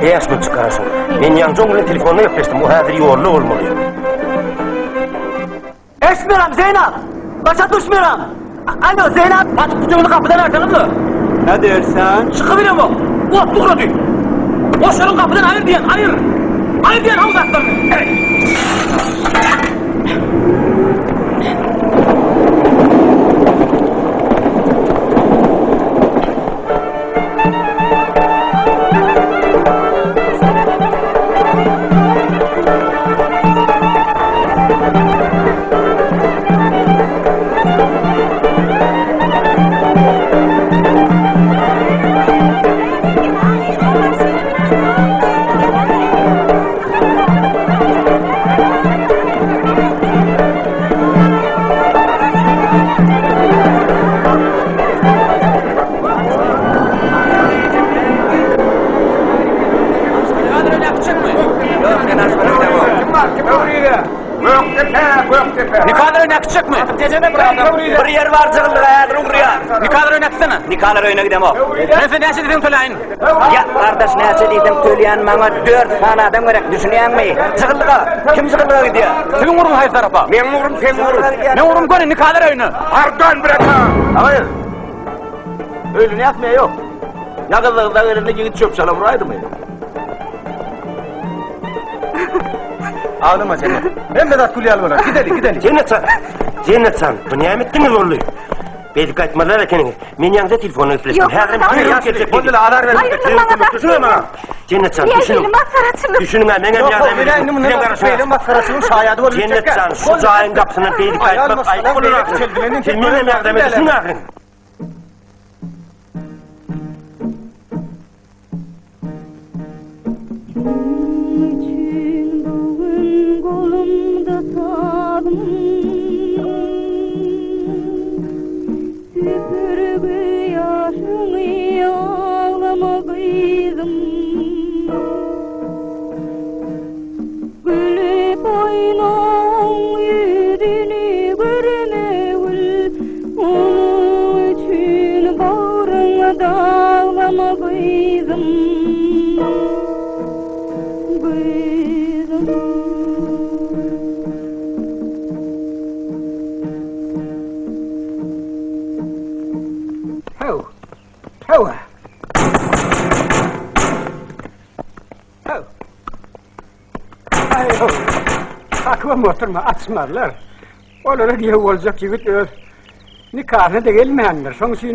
Beyaz mı çıkarsın? Ben Yancongu'nun telefonuna yapıştım. O hadir yoğurlu olmalı. Esmiyorum Zeynep. Başa düşmüyorum. Alo Zeynep. Açıp kutuğunu kapıdan artanız mı? Ne dersen? Çıkıverir mi? O doğru değil. Boşların kapıdan hayır diyen, hayır. Hayır diyen havuz atlarını. Evet. Nikalar oynatacak mı? Bir yer var cığıldı ayadırın buraya. Nikalar oynatsana. Nikalar oyna gidem o. Neyse neyse dedim söyleyin. Ya kardeş neyse dedim söyleyin bana 4 tane adam gerek düşünüyen mi? Cığıldığa. Kim cığıldığa gidiyor? Senin vurun hayır tarafa. Ben vururum sen vurun. Ne vururum görün nikalar oyna. Pardon bırak ha. Hayır. Öyle ne yapmaya yok. Yakınlıkta elinde gidip çöp çalı vuraydı mı? Ağlama Cennet. Ben Vedat Kulyal var. Gidelim. Cennet san. Bu nimetini zorluyor. Bedik aytmalar ekenin. Men yanında telefonu üflesin. Yok, Hayır, gelecek. Bozula alar verin. Hayır, bana Düşünün bana. Cennet san, düşünün. Niye maskarasını? Düşünün ha, menem yardım edin. Benim maskarasının şayadı var. Cennet san, şu cahil kapısına bedik aytmak ayıp olur akın. Menem yardım edin, şunu akın. Kolumda sağdım süpürge yaşını ağlama kıydım gülüp oynan yüzünü görmegül onun için bağrına dağlama kıydım Hava. Hayır. Aklıma oturma, açmarlar. Onlara diye olacak gibi nikahına da gelmeyenler. Sonuçta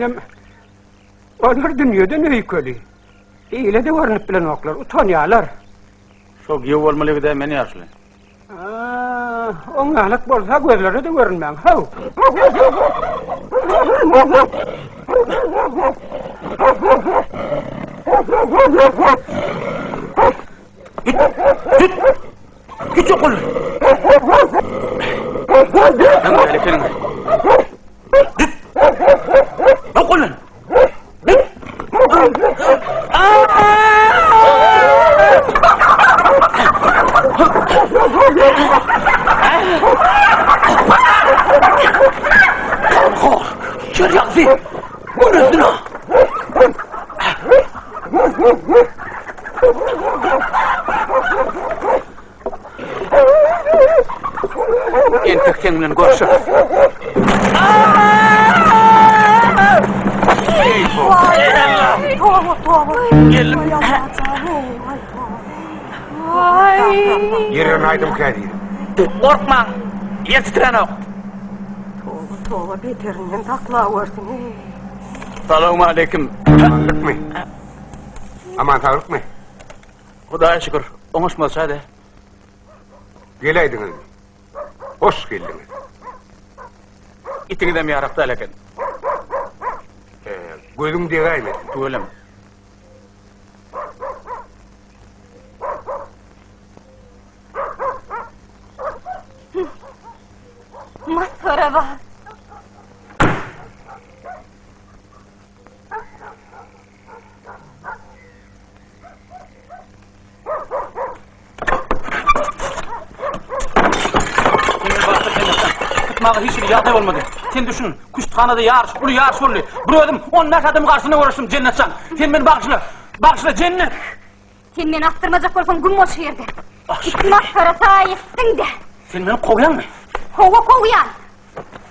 onlar dünyada ne yıkılı. İyle de görünüp bilen oklar, utanıyorlar. Çok iyi olmalı bir de beni yaşlı. Onlarlık bolsa gözleri de görünmem. Hav. Git okul. Ben böyle kelin. Lan kolun. Kör yakfi. Bu ne dina? Entekten bilen görüşür. Yerini aydım kadi. Korkma. Yetiştiren ok. Tova beterinden taklaversin. Selamun aleyküm. Rıkmı. Aman ta rıkmı. Hudaya şükür. Oңuşmasa da. Geleydiniz. Hoş geldiniz. İtini de mi yarakta eleken? Gözüm degaylı. Tuğulem. Masara var. Tutmağa hiç bir yağda olmadı. Sen düşün, kuşthanada yarış, bunu yarış oldu. Bürödüm, 15 adım karşısına uğraştım cennetsen. Sen beni bakışla cennet. Sen beni astırmacak olsan gün boş yerde. Git masara sayestin de. Sen beni kovuyan mı? Kovuyan.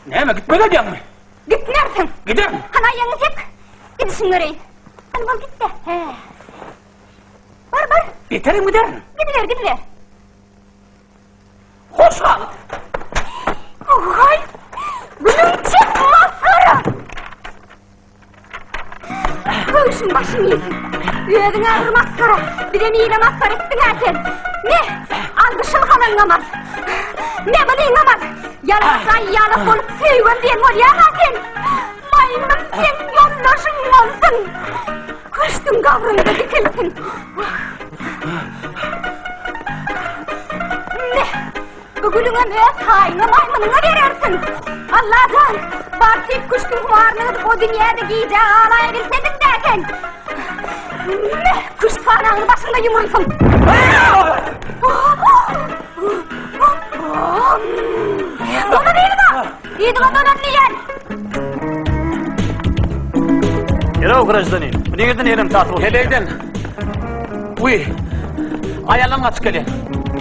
Neyme, gitmedi diyen mi? Git nereden? Giderim. Ana yanınız hep. Gidişin göreyim. Hadi bak git de. He. Var. Biterim giderim. Gidiler. Hoş kal. Ay. Bunun çek masara. Kövüşün başını yesin. Üyedin ağır masara. Bir de miyle masara ettin erken. Ne? Algışın kalan namaz. Ne bileyim namaz. Yalansan yalan olup sevgim diyen var ya hakin. Maymun sen yollaşın olsun. Kıştın kavrunda dikilsin. Ne? Bugünün öz haini maymununa verirsin. Allah'tan partik kuştun varlığını o dünyada giyeceği ağlayabilseydin derken. Ne? Kuş fanağın başında yumulsun. Onu değil mi? İyidin ondan önleyen. Yere gражданин. Мне yerden yerim tatlı. Heleyden. Uy. Ayalın açık hele.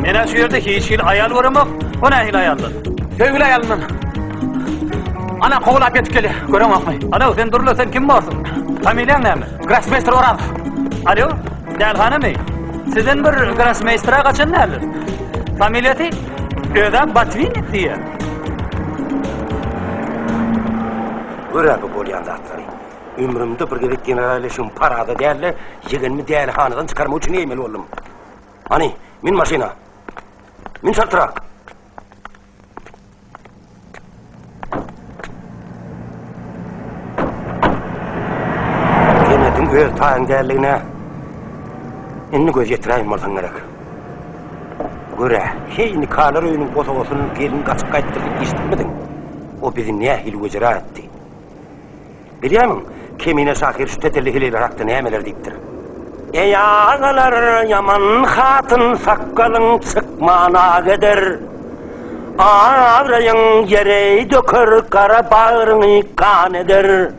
Mena şu yerde hiç yıl ayal var ama o ne hil ayalın? Sevgili ayalın. Ana kovulap yetik hele. Görem akmay. Ana sen durla sen kim varsın? Familyan ne mi? Grossmeister Orhan. Alo. Del hanım ey. Sizin bir grossmeister'a kaçın nerede? Familiyeti Öda Batvin diye. Görəbi bolyan zatları. Ömrümde bir gedip generalleşim parada değerli, yığınımı değerli hanadan çıkarma için eğmeli oldum. Hani, min maşina, min şartıra. Cennetin öz tayın değerliğine inni göz yetireyim olsan gerek. Göre, hey nikalar öyünün botoğusunun gelin kaçıp kayıttırdık işitmedin. O bizi ne hil vecera etti. Biliyor musun? Kemine şakir şu tetelli hileyle raktı ne emeler deyiptir. Ey ağalar yaman hatın sakkalın çıkmana gider. Ağrayın yere dökür kara bağrını kan eder.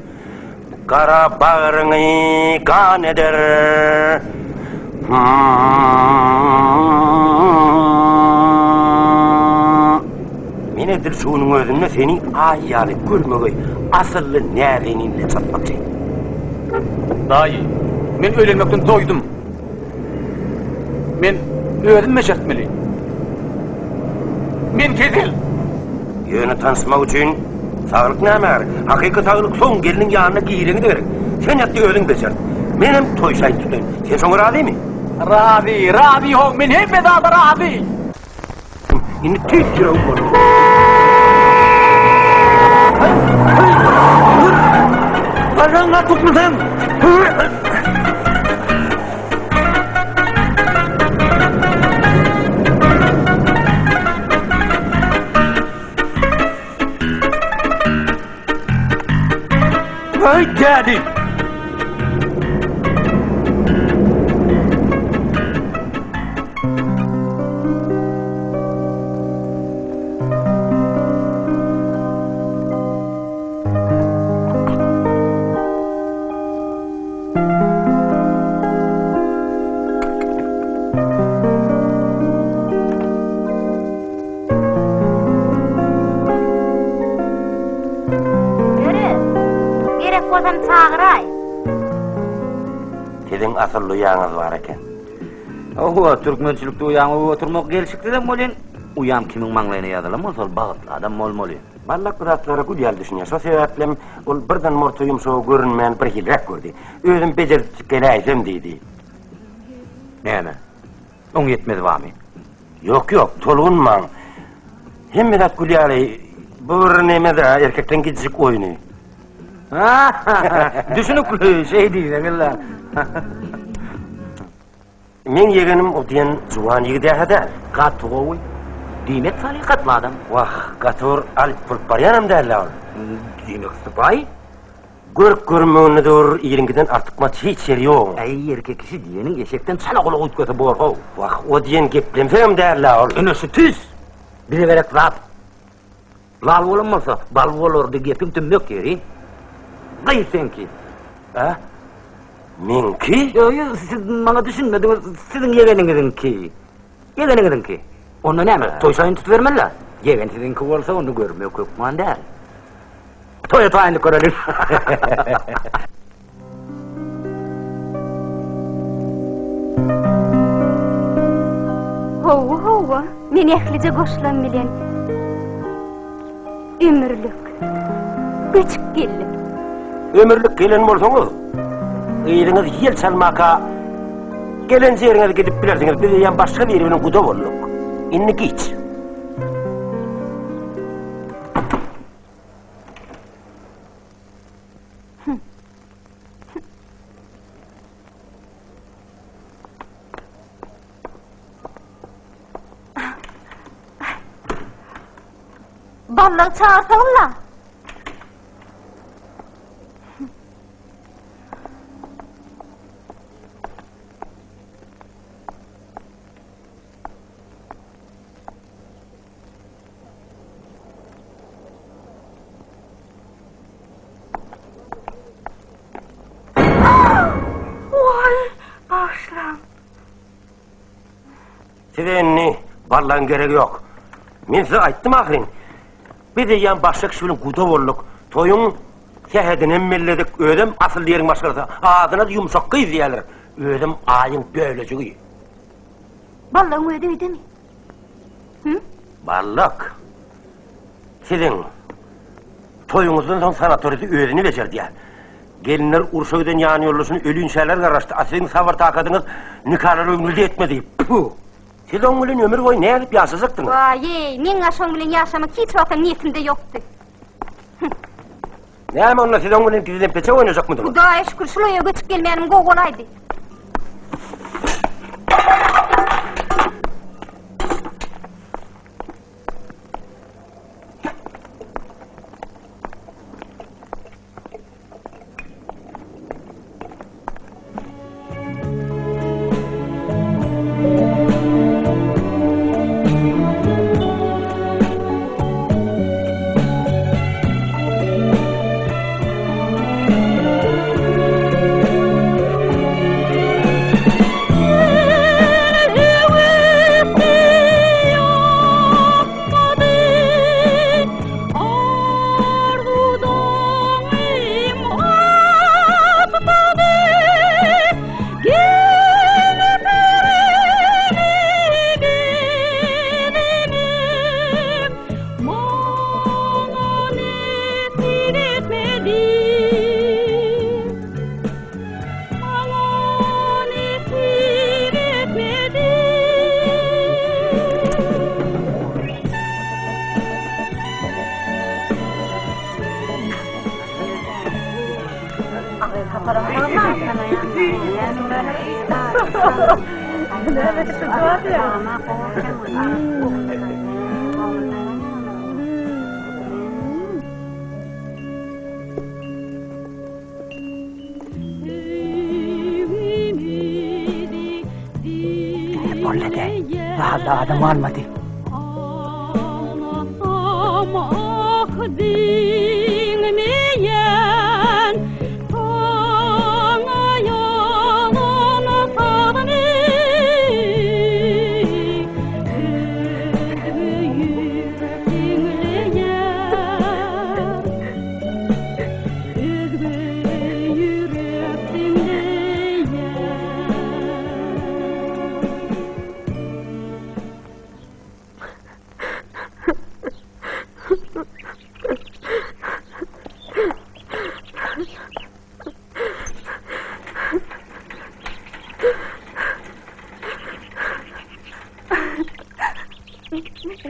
Kara bağrını kan eder. Menedir şunun özünde seni ayyalı görmeyi asıllı nereninle çatmakçı. Dayı, men ölenmekten doydum. Men özüm meşertmeliyim. Men kedil. Yönü tanışmak için sağlık ne var? Hakiki sağlık son gelinin yanına giyirini de verin. Sen yattı ölün beşert. Benim toy şahit tutayım. Sen sonra razı mı? Razı ho, men hep bedava razı. Şimdi tek kira olur. Bacağına tutmasın. Hey, Daddy! Tedin asıllı yağınız var eken. Oho, Türkmençilikte uyanı oturmak gelişikti de molin. Uyam kimin manglayına yadılam olsa bağıtlı adam mol-moli. Ballak birazlara gül yal düşünüyor. So sebeplem ol birden mortoyum so görünmeyen bir hilrek gördü. Özüm becerip gelaysam deydi. Neme? On yetmedi vami. Yok, tolunman. Hem biraz gül yalay, bu neme de erkekten gidecek oyunu. Düşünüklü şey değil egiller. Men yegenim o diyen zuvan yigide da. Kat oğuy. Dimet salikatlı adam. Vah, gator alp pulp baryanam derler. Dimek sıpay. Görk görmüğünü dur, iyilinkiden artık maç hiç yeri yok. Ay erkek kişi diyenin eşekten sana kola uyutkötü borho. Vah, o diyen geplemsem derler. Önüsü tüz. Biri verek zat. Lal olunmasa, bal olurdu gepin tümmök yeri. Gayı senki. Ha? Minki? Yo, siz bana düşünmediniz, sizin yeğeninizin ki. Yeğeninizin ki. Onu ne mi? Toy sayın tutuvermeliler. Yeğen sizinki olsa onu görmüyor kökman der. Toya tayını görelim. Hova, men ehlice koşulan bilen. Ömürlük. Küçük geldi. Ömürlük gelen bolsoňuz, ýylyňyz ýel salmaka gelen jeriňize gidip bilersiňiz, biz ýa başga bir ýerden guda bolduk. Inni giç. Ballar çağırsaňlar. Sidenni barlan gerek yok. Men size aytdym ahyrin. Bir de ýan başga kişi bilen guda bolduk. Toyun şehedin emmelledik, ödüm asıl ýeriň başgarsa, ağzına da yumşak gyz ýalar. Ödüm aýyň bölecegi. Ballar öýde öýdemi? Barlak. Sizin toyuňuzdan soň sanatoriýada öýdeni bejerdi. Gelinler urşoýdan ýany ýollaşyny ölüň şäler garaşdy. Asyň sabar takadyňyz nikahlar öňünde etmedi. Puh. Siz oň bilen ömür boýy nädip ýaşajakdyňyz? Vay, men aşoň bilen ýaşamak hiç wagt niýetimde ýokdy. Näme onda siz oň bilen gizlen peçe oýnajakmydyňyz? Hudaýa şükür şulaýa göçüp gelmeýänim gogolaydy. da adam almadı.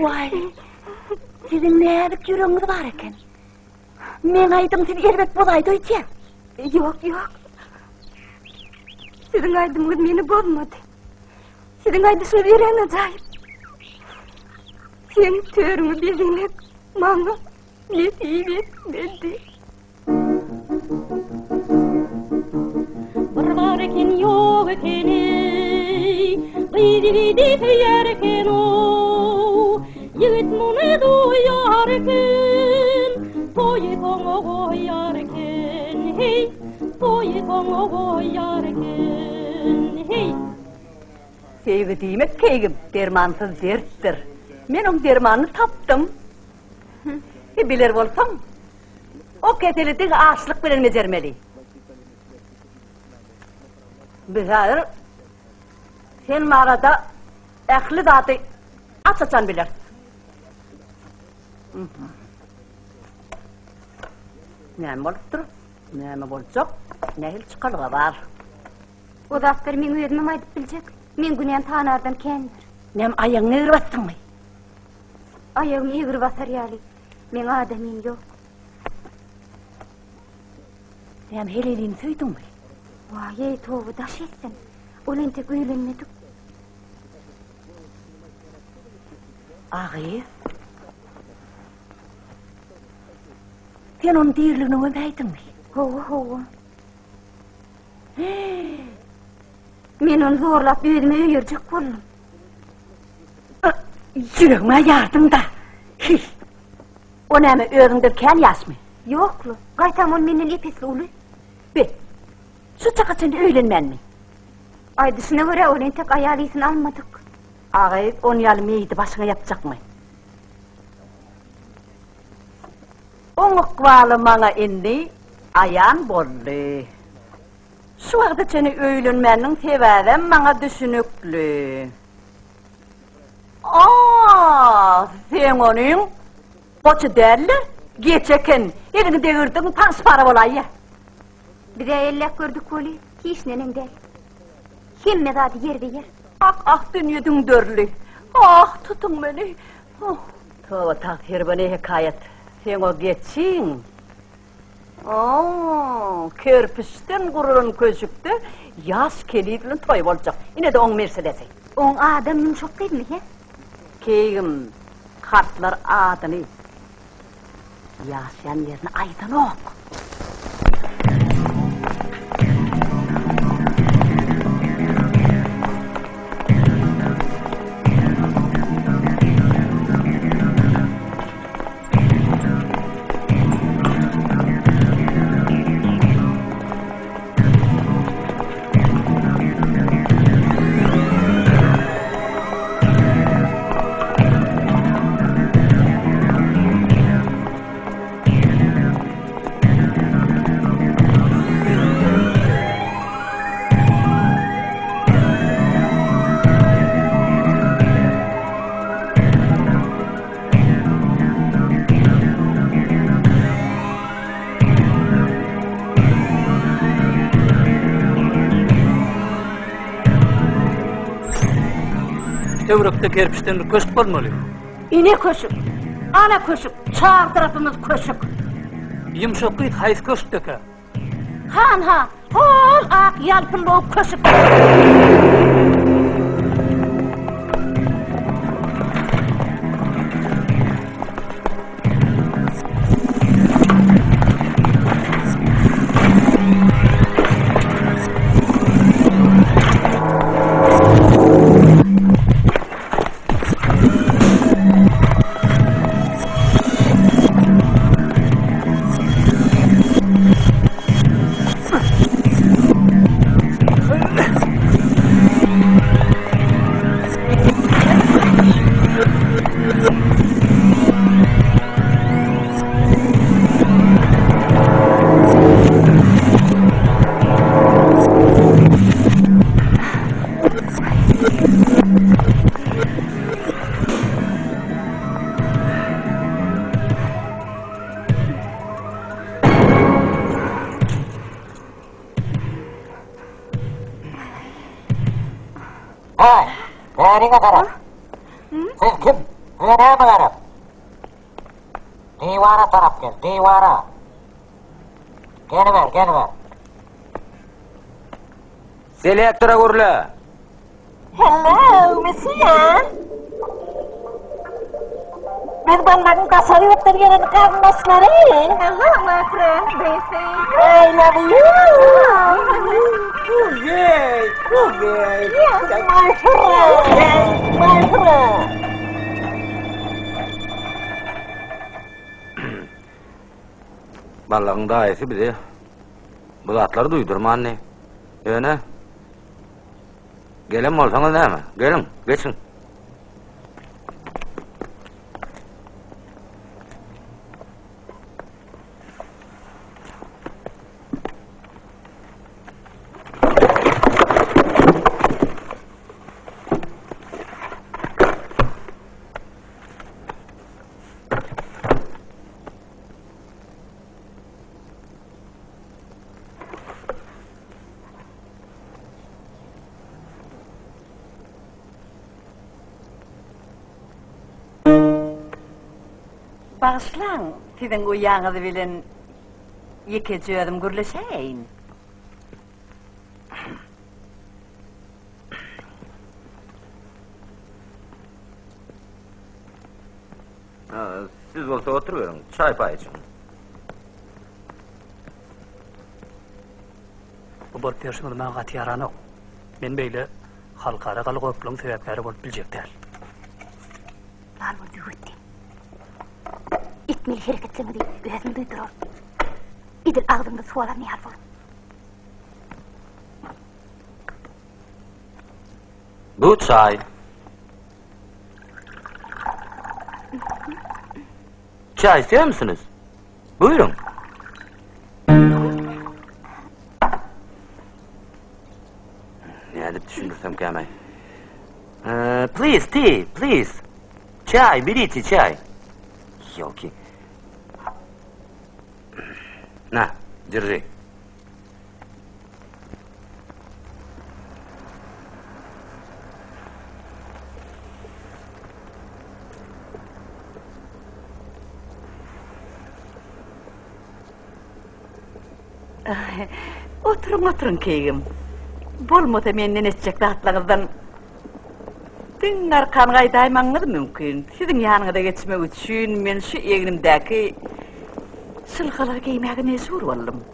Vay, sizin nädik yüreğiniz var eken? Men aydım siz elbet bolaydı öýtýär. Yok. Sizin aydymyz meni bozmady. Sizin aýdyşyňyz ýüreğime ajaýyp. Sen törüňi bildiňek, maňa nesip etmedi. Bir var eken ýok eken gidi tüyer eken o, yigit muny duyar eken, toy toňa goýar eken, hey, toy toňa goýar eken, hey. Sevgi diýmek keýgim dermansyz dertdir. Men oň dermanyny tapdym. Biler bolsaň, o keselidi aşlyk bilen mejermeli. Bizär sen marada ähli daty açaçan biler. Näme bolupdyr? Näme boljak? Nähil çykalyga bar. O zatlar men özüm aýdyp biljek. Men günän tanardan kendir. Näme aýagyny ýygyr basdyňmy? Aýagyny ýygyr basar ýaly. Men adamym ýok. Näme helelini söýdüňmi? Vay, towu daş etsin. Olentek öýlenmedik. Agy. Sen onu diýerligini öýdüňmi? Howa. Men onu zorlap özüme öýürjek boldum. Yüreğime ýardyň da. O näme özüňde kän ýaşmy? Ýoklu. Gaýtam on menden epesli uly. Şu çakaçynda öýlenmenmi? Aýdyşyna görä olentek aýalysyny almadyk. Agay, on ýaly meýidi başyňa ýapjakmy? Oň ykbaly maňa indi aýan boldy. Şu wagtda seni öýlenmeniň sebäbi maňa düşünükli. Sen onuň goçy dälle, geçeken, elini degirdiň taş para bolaýy. Bir ellek gördük boli, hiç nenem del. Himme zadi yer ve yer. Dünýädiň dörli. Tutun beni. Towa takdir bana hikayet. Sen o geçiň. Kerpişden gurulan köşükde yaş kelidilin toy boljak. Ine de oň Mercedes'i. Oň adam yumşak diými he? Keýgim kartlar adyny. Ýaşaýan ýerini aýdan ok. Töwrekde kerpiçden köşk bolmaly. Ine köşük, ana köşük, çar tarafımız köşük. Yumşak gıyt haýs köşkdeki. Han, hol ak yalpınlı köşük. Arıga kara. Sen kim? Hıya ne yapılarım? Divara taraf gel, divara. Geliver. Selektora gurla. Hello, monsieur. Ben balların kasarı öttürgenin karnasları. Hello, my friend, Daisy. I love you. Good. Yes, my friend. Ballağın daisi bizi bu zatları duydurma anne. Öyle. Gelin mi olsanız değil mi? Gelin, geçin. Bağışlan, sizin uyağınızı bilin, yıkıcıyordum gürleşeyin. Siz olsa oturuyorum, çay pay için. Bu bol personel bana gat yaran yok. Men beyle halkara kalı korkulun sebepleri bolup bilecekler. Lan o düğütti. İtmeli hareketlerini gözüm duydurur. İdil ağzımda sualarını yarvur. Bu çay. Çay istiyor musunuz? Buyurun. Ne edip düşünürsem gelmey. Please, tea, please. Çay, biriti çay. Yok ki. На, держи. Oturun keyim. Bolmasa menden etecek rahatlığınızdan. Din arkan gaydaymanız mümkün. Sizin yanınıza geçmek için men şu eğrimdeki sılgalar giymeye mecbur oldum.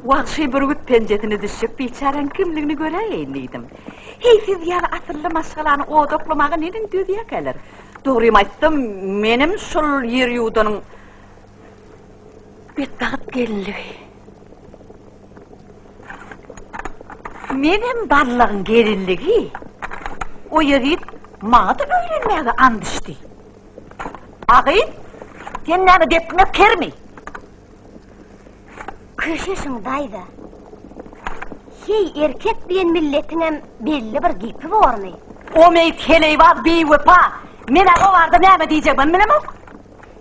Vahşi bir güt pençetini düşüp biçaren kimliğini göreyim dedim. Hey siz yani asıllı maskalanı odoklamağa neden düdüye gelir? Doğruyum aytsam, menim şol yer yudanın bir dağıt gelinliği. Menim barlığın gelinliği o yeri mağa da öğrenmeye andıştı. Ağayım, sen nane depmek kermi? Kışışın daydı. Hey erkek bilen milletinin belli bir gipi varını. O meyt heleyvaz bey vepa. Men ağa vardı neyme diyecek ben benim ok?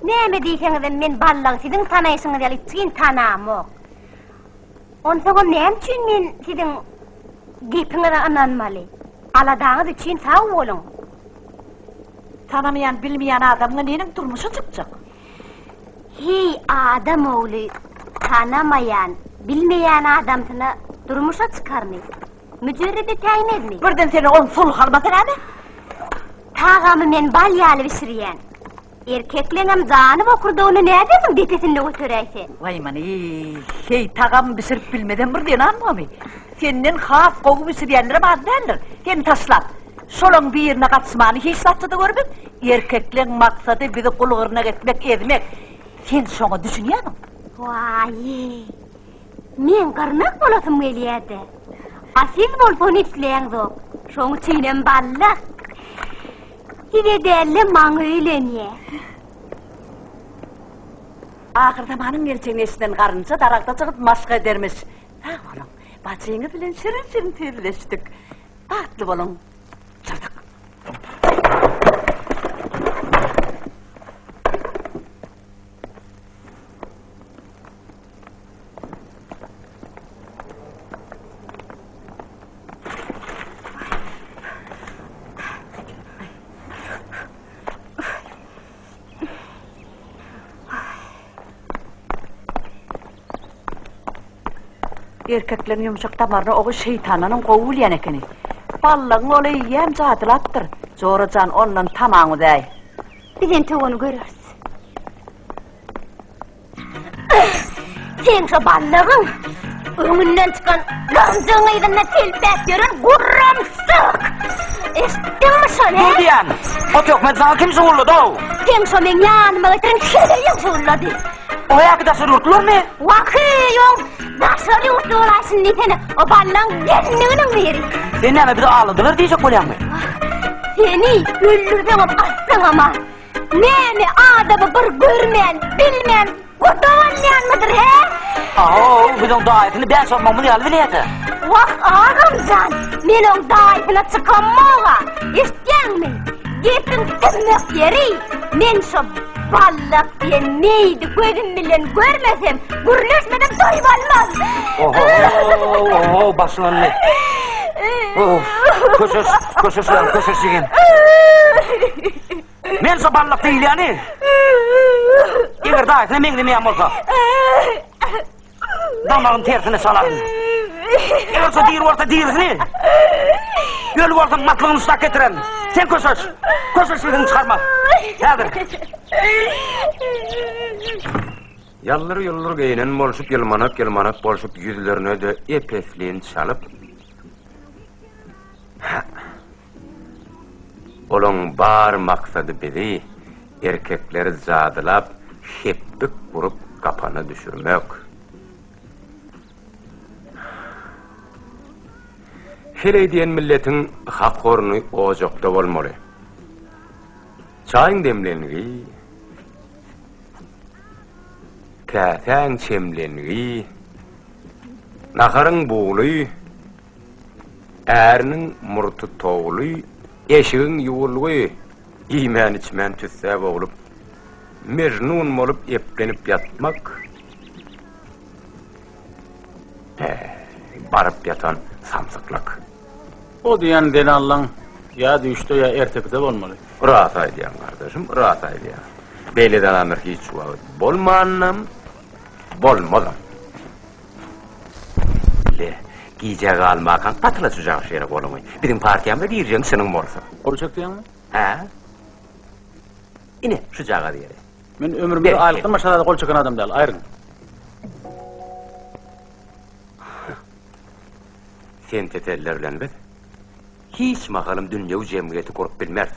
Neyme diyseniz men ballan sizin tanayışınız yalı için tanam ok. On sonra neyem için men sizin gipinize ananmalı. Aladağınız için sağ olun. Tanımayan bilmeyen adamla neyin durmuşu çıkacak? Hey adam oğlu tanımayan, bilmeyen adamsına durmuşa çıkarmı. Mücerrede tayin edmeyi. Birden seni on sulh almasın abi? Tağamı men balyalı bişiriyen. Erkeklerim zanı okurduğunu ne dedim depesinle götüreysen. Vay mani, şey tağam pişirip bilmeden birden anmamı. Senden khas kogu pişiriyenlerim az derler. Sen taşlat. Şolun bir yerine kaçmanı hiç satçıda görmem. Erkeklerin maksadı bizi kulağına etmek, ezmek. Sen şunu düşünüyorsun. Vay, men karnak bolasım geliyedi. Asil bolpon itleyen zor. Şonu çiğnem ballak. Size derle mağıyla niye? Ahir zamanın geleceğinden karınca darakta çıkıp maşka edermiş. Ha oğlum, bacığını bilen şirin tüyleştik. Tatlı olun, çırdık. Erkeklerin yumuşak damarına oğu şeytanının kovulyan ekeni. Ballağın olayı yem cadılattır. Zoracan ondan tamamı dey. Bilen onu görürüz. Sen şu ballağın önünden çıkan gamzığın aydınına telpet görür gurramsık. Estin mi şöyle? Dur diyen, o tökmet sana kim suğurladı o? Sen şu men yanıma getirin keleyim suğurladı. O yakıda sürürtülür mü? Vakıyorum. Daşarı yurtlu olaysın nitene. O ballağın gelinliğinin veri. Sen neme bizi ağladılar diyecek olan mı? Seni öldürdüm attın ama. Nemi adamı bir görmeyen, bilmeyen, kurdavanlayan mıdır he? Bizim davetini ben sormamı yalı biliyeti. Vak ağamcan, men on davetine çıkanmağa. İsteyen mi? Gepin tırnak yeri. Men şu ballak diye neydi gözüm bilen görmesem, gürleşmeden doyum almaz. Oho, başlan ne? Köşüs yiyin. Men şu ballak değil yani. Eğer davetine men demeyem olsa. Damağın tersine salarım. Eğer şu dir varsa dirsini. Göl varsa matlığını ıslak getiren. Sen köşüs yiyin çıkarma. Nedir? Yalları geyinen bolşup yılmanak bolşup yüzlerine de epesliğin çalıp olon bar maksadı bizi erkekleri zadılap heplik vurup kapanı düşürmek. Hele diyen milletin hak ornu ocakta olmalı. Çayın demlenliği, käsen çemlenliği, naharın buğuluy, erinin murtu toğuluy, eşiğin yuğulluğu, yemen içmen tüsseb olup, mecnun olup eplenip yatmak, barıp yatan samsıklık. O diyen delallan ya düştü ya ertekte olmalı. Rahat aydiyan kardeşim, rahat aydiyan. Beyleden amir hiç vakit bolmanam, bolmadım. Giyecek almakan patıla sıcak şeyine kolumay. Bizim partiyamda diyeceğin senin morsa. Olacak diyen mi? He? İne sıcağa diyere. Men ömrümde aylıktan maşalada kol çeken adam değil, ayrın. Sen tetellerlen bil. Hiç makalım dünya cemiyeti korup bilmez.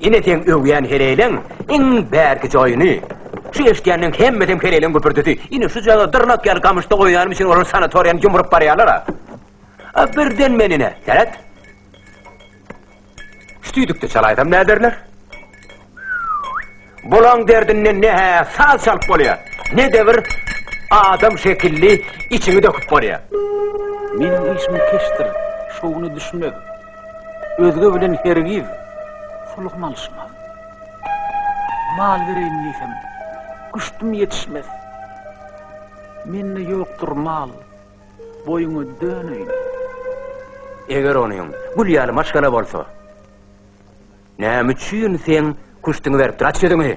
Yine ten öwýän hereylen iň bärki joýuny. Şu eşkänniň hemmeden hereylen göpürdüdi. Yine şu jaga dırnak ýaly gamyşda goýanym üçin olar sanatoriýany jumrup barýarlar. Birden menine, Serhat. Stüdükde çalaýdam näderler? Bolan derdinden ne sal çalıp bolýar. Ne de bir adam şekilli içini döküp bolýar. Menin ismi Kester, şoğunu düşünmek. Özge bilen hergiz. Suluk malışma. Mal vereyim diysem, güçtüm yetişmez. Menne yoktur mal, boyunu döneyim. Eger onuň gülýaly maşgala bolsa, näme üçin sen güçtüňi berip duraçdyňy?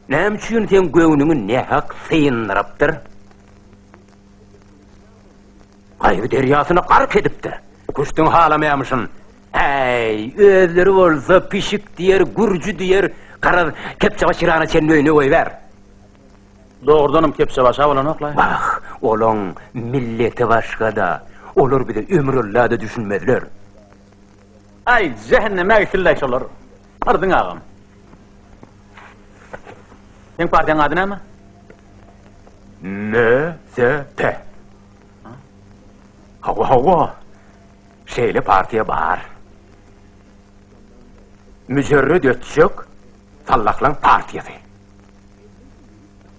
Näme üçin sen göwnüňi nähak sıyndyrapdyr? Gaýby derýasyna garp edipdir. Güçtüň halamaýamyşyn. Hey, özleri bolsa pişik diyer, gurcu diyer, karar kepçe başırana çenni öýüne goýber. Doğrudanım kepçe başa bolan oklay. Bak, olon milleti başka da, olur bir de ömrüllâ da düşünmediler. Ay, cehenneme gittillaş olur. Ardın ağam. Sen partiyan adı näme? MSP. Hava. Şeyle partiye bağır. Mücerred ötüşük, sallaklan partiyası.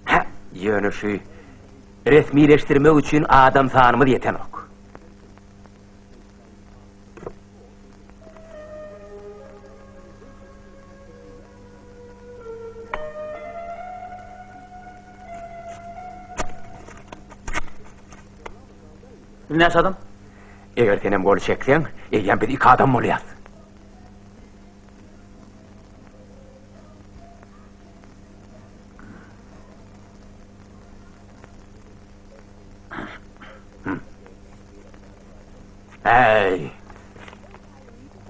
Ha, yönü şu, resmileştirmek için adam sanımı yeten ok. Ne yaşadın? Eğer senem gol çeksen, eğen bir iki adam oluyaz. Hey!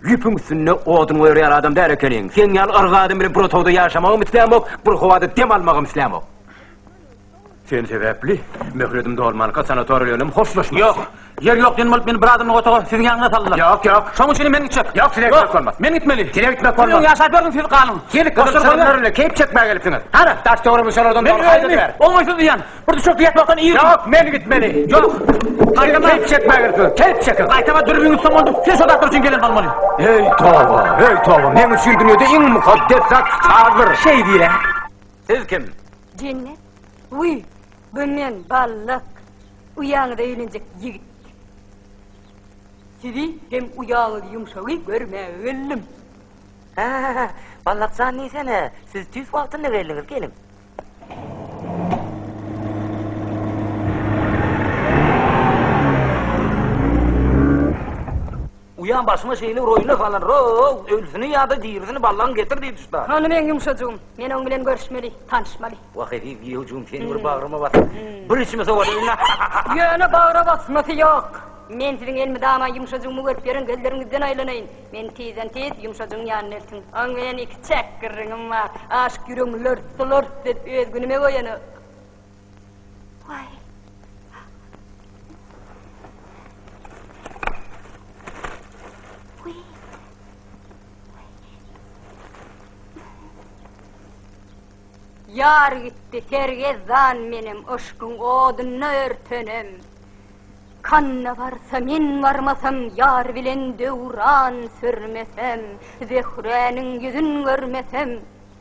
Yüpün üstünne odun öğreyen adam der ekenin. Sen yal ırgadım bilen protoda yaşamağım islamok, bir kovada dem almağım islamok. Sen sebepli, möhredim dolmanka sanatoriyanım hoşlaşmak. Yok. Yer yok den bolup men bir adamny otağa sizin ýanyňa saldylar. Yok. Şoň üçin men gitjek. Yok, size gitmek olmaz. Men gitmeli. Size gitmek olmaz. Siz ýaşap berdiň siz kalın. Gelip kızlarla keyip çekmeye gelipsiniz. Hara, taş doğru müşaharadan Men doğru haydi öýüni ver. oňaýsız diýen. Burada çok ýetmekden iyi. Yok, men gitmeli. Yok. Haydi keyip çekmeye gelipsiniz. Keyip çekin. Aytama dürbüňiz soňoldy. Sen şo daktar üçin gelen bolmaly. Hey tova. Men şu dünyada en mukaddes zat sabır. Şey diýler. Siz kim? Cennet. Uy, bu men ballık. Uyanıda eğlenecek yigit. Sizi hem uyanıda yumuşağı görmeyelim. Ballaksan neysene? Siz tüs vaktinde geldiniz, gelin. Uyan başıma şeyini royuna falan ölsünü ya da diğerisini ballan getir diye düştü. Hanım en yumuşacığım. Men on bilen görüşmeli, tanışmalı. Vakit yiyeceğim seni bir bağrıma bas. Bir içime soğudu. Yana bağıra basması yok. Men sizin elmi dama yumuşacığımı görüp yerin gözlerinizden aylanayın. Men teyzen tez yumuşacığın yanına elsin. Anlayan iki çekkirriğim var. Aşk yüreğim lört deyip öz günüme koyanı. Vay. Yar gitti tergezdan menim, aşkın odunu örtenem. Kanna varsa men varmasam, yar bilen döwran sürmesem, Zehre'nin yüzün görmesem.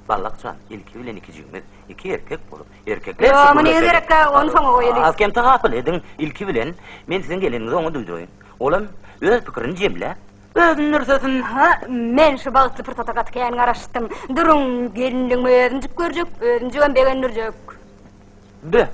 Ballaksan, ilki bilen iki jigmet, iki erkek bolup, erkekler... Yo, mene gerek onu soňa goýaly. Azkem tagapyl edin, ilki bilen, men sizin geleniňizi oňa duýduryn. Olam, öz pikirini jemle. Özünün nürsesin... Ha, men şu bagtly pırtata gatken garaşdym. Durun, gelindiň özünjik görjek, özünjik ömbegennirjek. Be,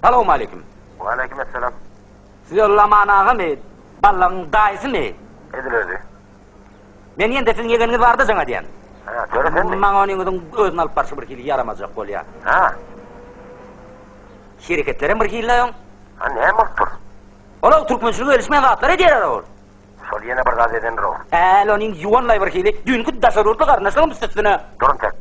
Salamu aleyküm. Wa aleyküm esselam. Siz lamanağı mı? Ballan dayısı mı? Edil öyle. Men ýende sizin ýegeniniz barda jaňa diýen. Ha, söyle sen de. Maňa onuň özüni alyp barşy bir hili yaramazjak bolýar. Ha, Şirketlere bir hili ýok. ha ne muttur? Ola Türkmençilik gelişmeýän zatlar edýär ol. Sol yine bir gaz eden ro. Onuň ýuwanlay bir hili dünkü daşarurdy garnaşyň üstüne. Durun tek.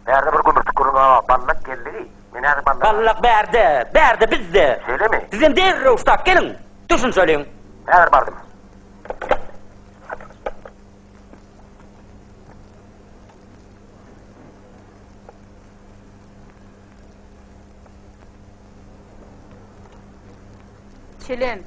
Nerede bir gümürtük kuruna ballak geldi. Men nerede ballak? Ballak berde bizde. Söyle mi? Sizin derre ustak gelin. Düşün söyleyin. Nerede bardım? Çilem.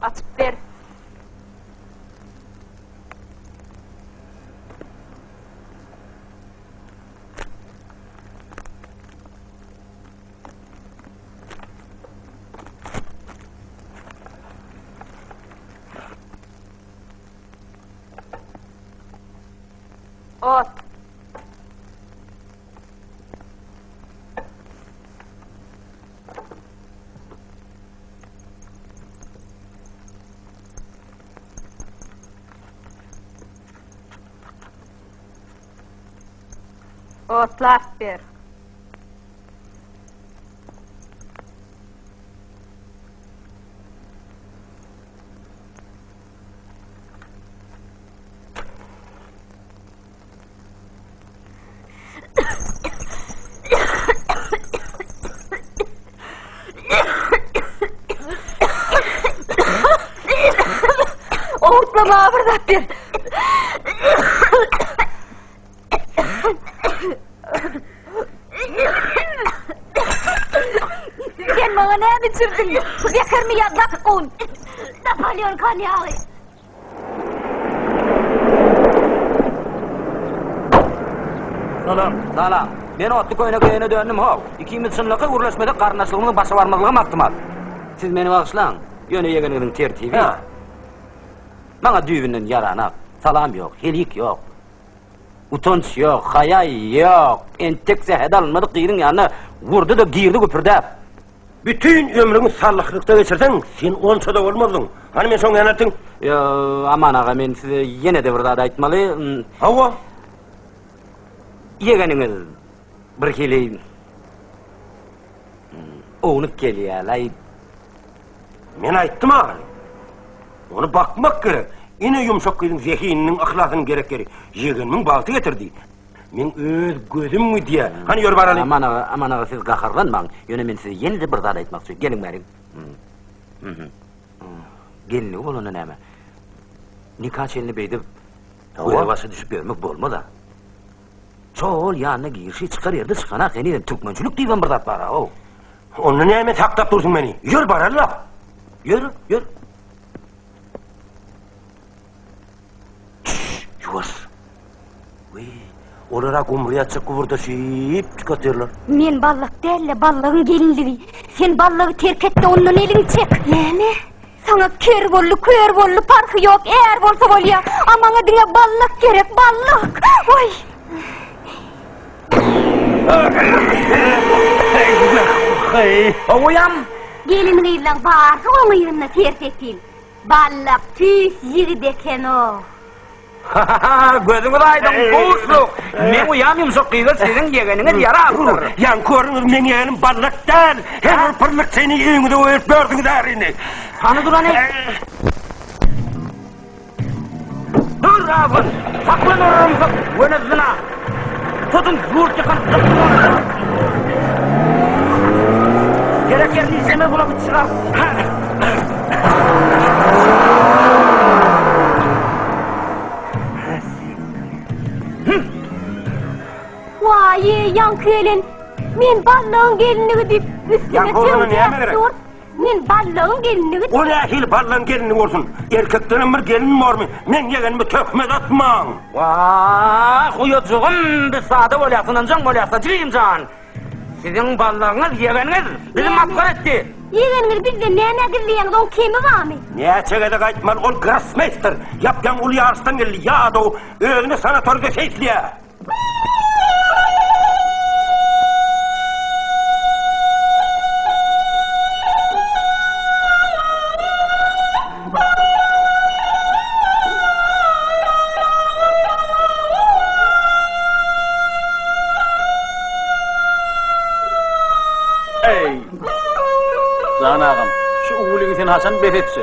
Açıp ver. Ot. Otlap ver. Bana bir zat ver. Sen bana ne biçirdin? Bekar mı yadak kun? Napolyon kanyağı. Salam. Salam. Men otlu koyuna köyüne döndüm hop. İkimiz sınlıqı uğurlaşmada qarnaşlığımın başı varmazlığım aktımal. Siz meni bağışlan. Yöne yegeninin tertibi. Bana düğünden yaranak. Salam yok, helik yok. Utanç yok, hayay yok. Entek sehed alınmadık giyirin yanına. Vurdu da girdi köpürdep. Bütün ömrünü sallıqlıqta geçirsen, sen onça da olmazdın. Hani men soň yanartın? Ya aman ağa, men size yine de bir zat aytmaly. Hawa? Yegeniniz bir keli oğunup gelýärler. Men aytdym ağa. Onu bakmak gerek. Ine yumşak kılın zehininin ahlakyny gerekleri. Yegenmin balty getirdi. Men öz gözüm diye. Hani yor baraly. Aman ağa, siz gaharlanmaň. Ýöne men size yine de bir zat aytmakçy. Gelin berim. Gelini olana näme? Nikah çelini beýdip, göre başa düşüp bermek bolmada. Çoğul yanına girişi çıkar yerde çıkana keniden Türkmençilik diýen bir zat bar o. Onu näme taktap dursun meni? Yor baraly. Yürü. Yuvas. Olara gumriyatça kuvurdaşyp çıkartyrlar. Men ballık delle, ballıgın gelinligi. Sen ballığı terk etdi, ondan elini çek. Näme? Sana kör bollu, parkı yok, eğer bolsa bolýa. Amaňa diňe ballık gerek, ballık. Oy! Oğuyam! Gelin gıylan barsı onu yırınna terk ettin. Ballık tüs yigid eken o. Gözüňiz aýdym, boşluk. Men uyam yumşak kıyla sizin yegeniniz yaraktır. Yan körüňiz men yeğenim ballıktan. Her pırlık seni öňüňde öýüp gördüň daryny. Hany duran Dur abın! Saklanırım! Venezina! Tutun vur çıkan! Gerek yerli izleme buna bir çıkar! Vay yankı elin! Men ballığın gelinligi dip üstüne Yankı olanı näme gerek? dur! Men ballığın gelinligi O nähil ballan gelini bolsun. Erkekden bir gelin barmy? Men yegenimi tökmez atmaň. Vaa! Huyucugum bir sade bolýasyn, jaň bolýasa jyýymjan. Sizin ballağınız yegeniniz bizim apgar etdi. Yegenimiz bizde näme gilýän on kemi barmy? Näçegede gaýtman ol Grossmeister. Yapýan ul ýarsdan geldi. Ýa-da özüne sanatorga şeýtlýär. Zanağım, şu uğulini sen Hasan betetse.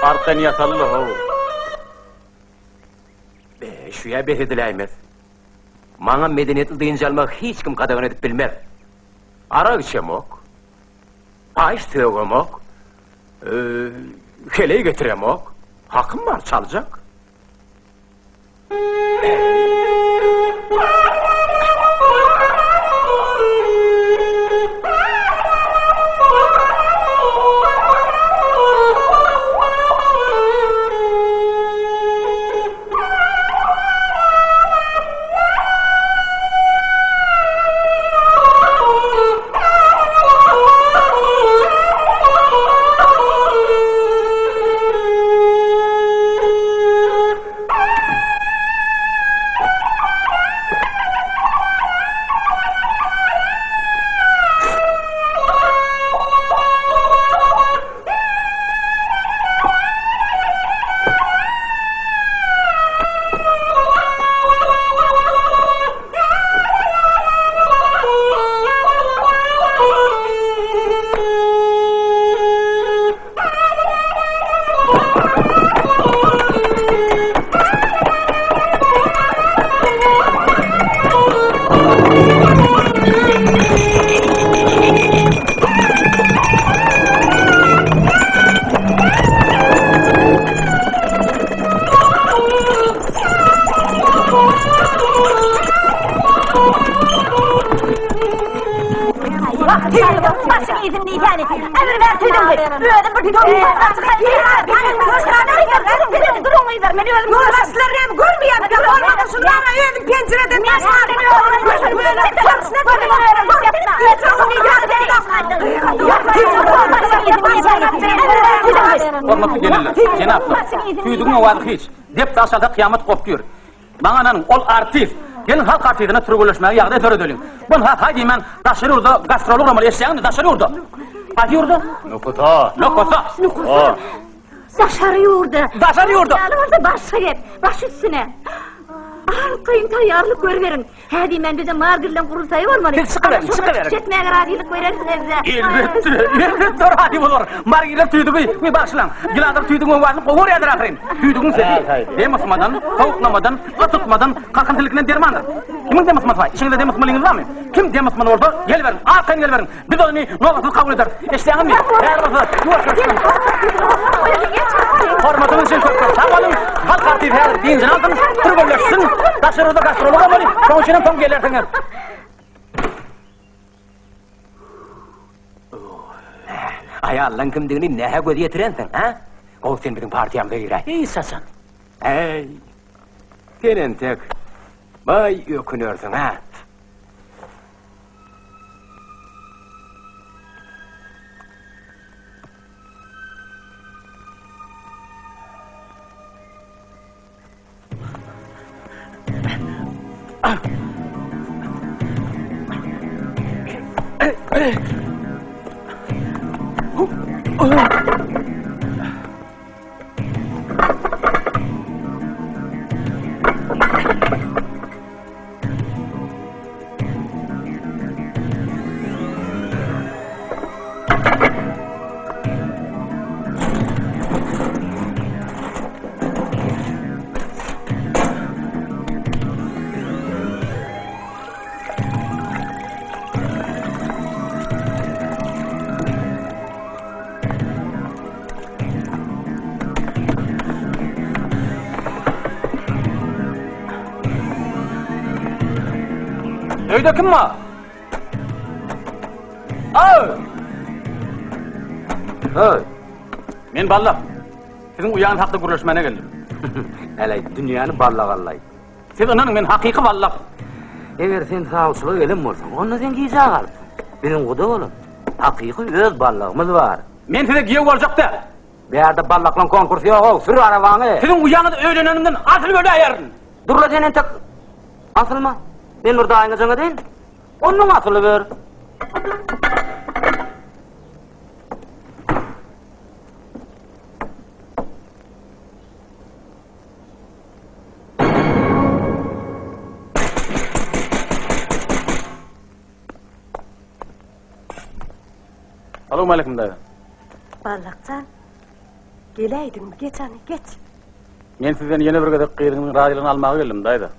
Arkan yatallı ho. Şuya betediläýmez. Maňa medeniyetli diýinje almak hiç kim kadagan edip bilmez. Ara içemok, aýş tögemok, keleý getiremok, hakym var çalacak. Yer tüydüm de. Ödüm bir tüydüm. Durun iyiler. Beni öldüm. Yormaslarını hem görmeyeyim. Olmadı şunlarla ödüm pencereden taşlarını öldüm. Hormatly gelirler. Cenaplar. Tüydüğün vadı hiç. Dep taşada kıyamet koptuyor. Bana ol artist. Gelin halk artistine türgüleşmeye yağda töre dölün. Bun haydi men daşırı urda gastrolog romalı eşeğin daşırı urda. Hadi urda. Nokota. Daşarı yurdu. Daşarı yurdu. Orada başı hep. Baş üstüne. Kıyım tayarlık görverin. Hadi men bize margirlen kurultayı olmalı. Çıkıverin. Çetmeye radiylik verersiniz evde. Elbette radi olur. Margirlen tüydüğü bir başlan. Giladır tüydüğün varını kovur yadır akırın. Tüydüğün sesi. Demasmadan, tavuklamadan, atutmadan, kakıntılıkla dermandır. Kimin demasmadı var? İçinde demasmalıyınız var mı? Kim demasmadı orada? Gel verin. Arkayın gel verin. Bir de onu nolasını kabul eder. İşleyen mi? Her vakı yuvarlarsın. Hormatımın için çok sağolun. Halk artisti her diyincini aldın. Türgüleşsin. Daşırıda gastrolog olmalı. Sonuçunun tam gelirsiniz. Ayağlan kimdigini nähe göz yetirensin, ha? O sen bizim partiyamda giray. İyisasan. Ey, senin tek. Vay ökünürsün, ha? Öyde kim var? Ay! Hey, Men ballap. Sizin uyan haklı gürleşmene geldim. hele dünyanı ballagallay. Siz onun men hakiki ballap. Eger sen sağolçuluk elim bolsaň, onda sen giýse galyp. Benim guda bolum. Hakiki öz ballagymyz bar. Men size giýe boljak-da. Bärde ballaklan konkurs ýok, sür arabaňy. Sizin uyanı öýlenenimden asyl bölü ayarın. Durla senen tek. Asylma. Ben burada aýyňa jaňa deň. Onun asyly ber. Assalamu alaykum dayı. Ballakcan. Geleydin, geç hani, geç. Men sizden ýene bir gedek gyrynyň radylygyny almagy geldim dayı.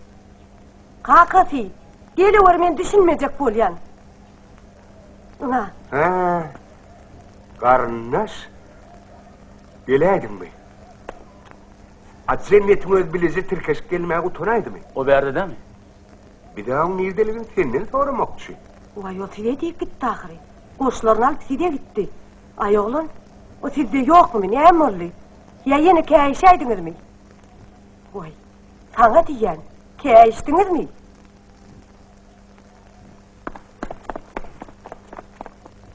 Kakati. Geliver men düşünmeyecek bolyan. Una. Ha, karnaş. Bileydin mi? Atzennetin öz bilezi tirkeşik gelmeye utanaydı mı? O berde de mi? Bir daha onun irdeligini senden soramakçı. Vay o tide deyip gitti ahiri. Koşların altı tide gitti. Ay oğlum, o tide yok mu? Ne emorlu? Ya yine kâişeydiniz mi? Vay, sana diyen, kâiştiniz mi?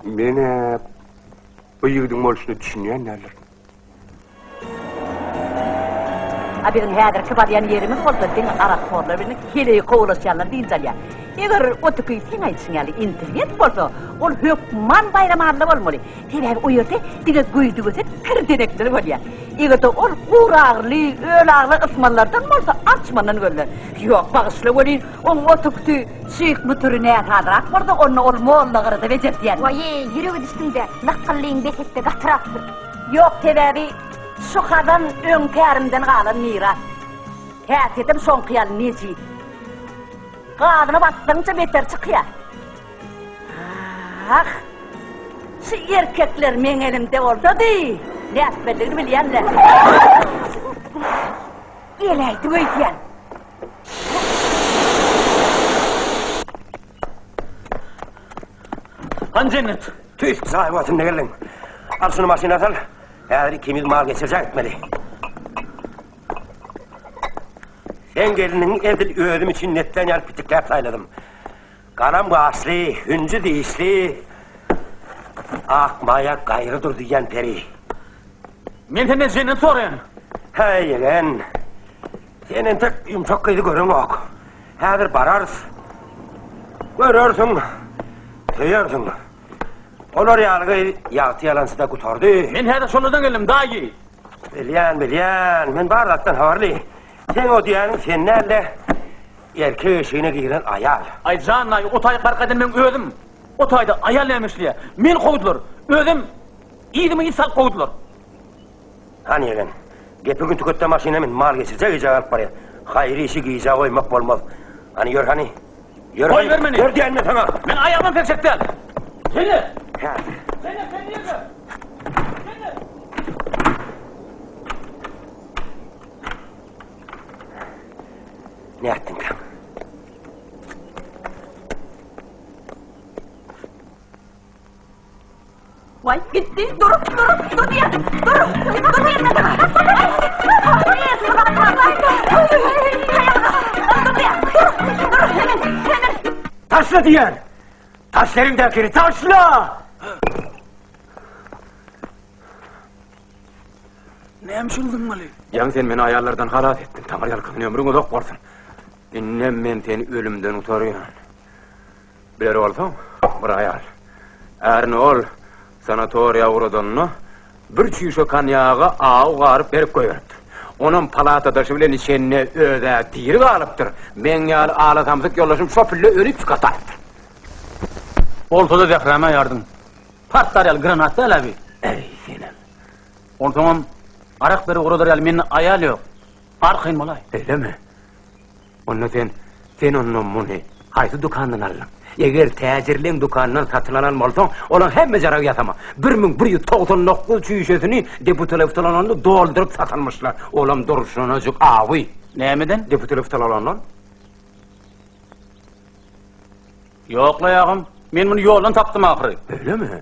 Ben bıyıgdın oluşunu düşünüyen nerler? Abinin hädir kibaryan yerimiz bolsa diň arak porlar bilen heleýi kowlaşýarlar diýinçär. Eger otuky sen aýtsaňaly internet bolsa, ol hökman bayramanda bolmaly. Sebäbi o ýerde diňe göýdü götüp kirdenekler bolýar. Eger de ol uragly, ölagly ysmanlardan bolsa açmandan göller. Ýok, bagyşly bolýar. Ol otukdy şyk mütürine hadrak barda onu ol mollagyrda bejertýär. Vay, ýüregi düşdüňde, nakyllyň besekde gatyratdy. Ýok, sebäbi şu kadan öňkärimden galan miras. Häsiýetim şoňkyýan neji. Gadyna batdyňça beter çykýar. Ah! Şu erkekler men elimde bolsady, näsbetligini bilýänler. Geleýdi öýtýän. Han cennet. Tüyüsk sahibatın ne gelin? Al şunu maşine sal. Eğer ikimiz mal geçirecek etmeli. Sen gelinin edil öğüdüm için netten yer pitikler sayladım. Kanam bağışlı, hüncü değişli. Akmaya gayrıdır diyen peri. Men senden seni sorayım. Hey yeğen. Senin tek yumuşak kıydı görün yok. Hazır bararız. Görürsün. Duyuyorsun. Onlar yargı yağıtı yalansı da kutardı. Men hada şoladan geldim daha iyi. Bilyan. Men bardaktan havarlı. Sen o diyanın senlerle erkeği ışığına giren ayal. Ay canlay, o tay karkadan men ödüm. O tayda ayal emişliye. Men kovdular. Ödüm. İyidimi insal kovdular. Hani yeğen. Gepugün tükette maşinemin mal geçirecek iyice alıp paraya. Hayri işi giyeceği oymak olmaz. Hani gör hani. Koy ver beni. Gör diyen mi sana? Men ayağımın pek çekti. Seni. Ha. Seni niye gör? Ne yaptın kan? Vay gitti. Dur diye. Dur diye. Taşla diyen! Taşlarındakini taşla! Neyim şuldun Mali? Yan sen beni ayarlardan halat ettin. Tamar yalkın ömrün uzak bolsun. İnnem men seni ölümden utarıyorum. Biler olsam, bir ayar. Eğer ne ol, sanatoriya uğradığını bir çiğşo kanyağı ağı ağırıp verip koyveriptir. Onun palatadaşı bilen içenine öde diri kalıptır. Ben yal ağlatamızlık yollaşım şopille ölüp çıkartayıptır. Oltada dekreme yardım. Patlar yal granatta el abi. Ey senin. Ortamam arak beri uğradır yal menin ayal yok. Arkayın malay. Öyle mi? Onu sen onun bunu haydi dükkandan alın. Eğer təcirliğin dükkanından satılan almalsan, olan hemme zarar yatama. 1199 çüyüşesini deputele iftilananı doldurup satılmışlar. Olam duruşunacık avi. Neyemeden? Deputele iftilananlar? Yok la yağım. Men bunu yoldan taptım ahırı. Öyle mi?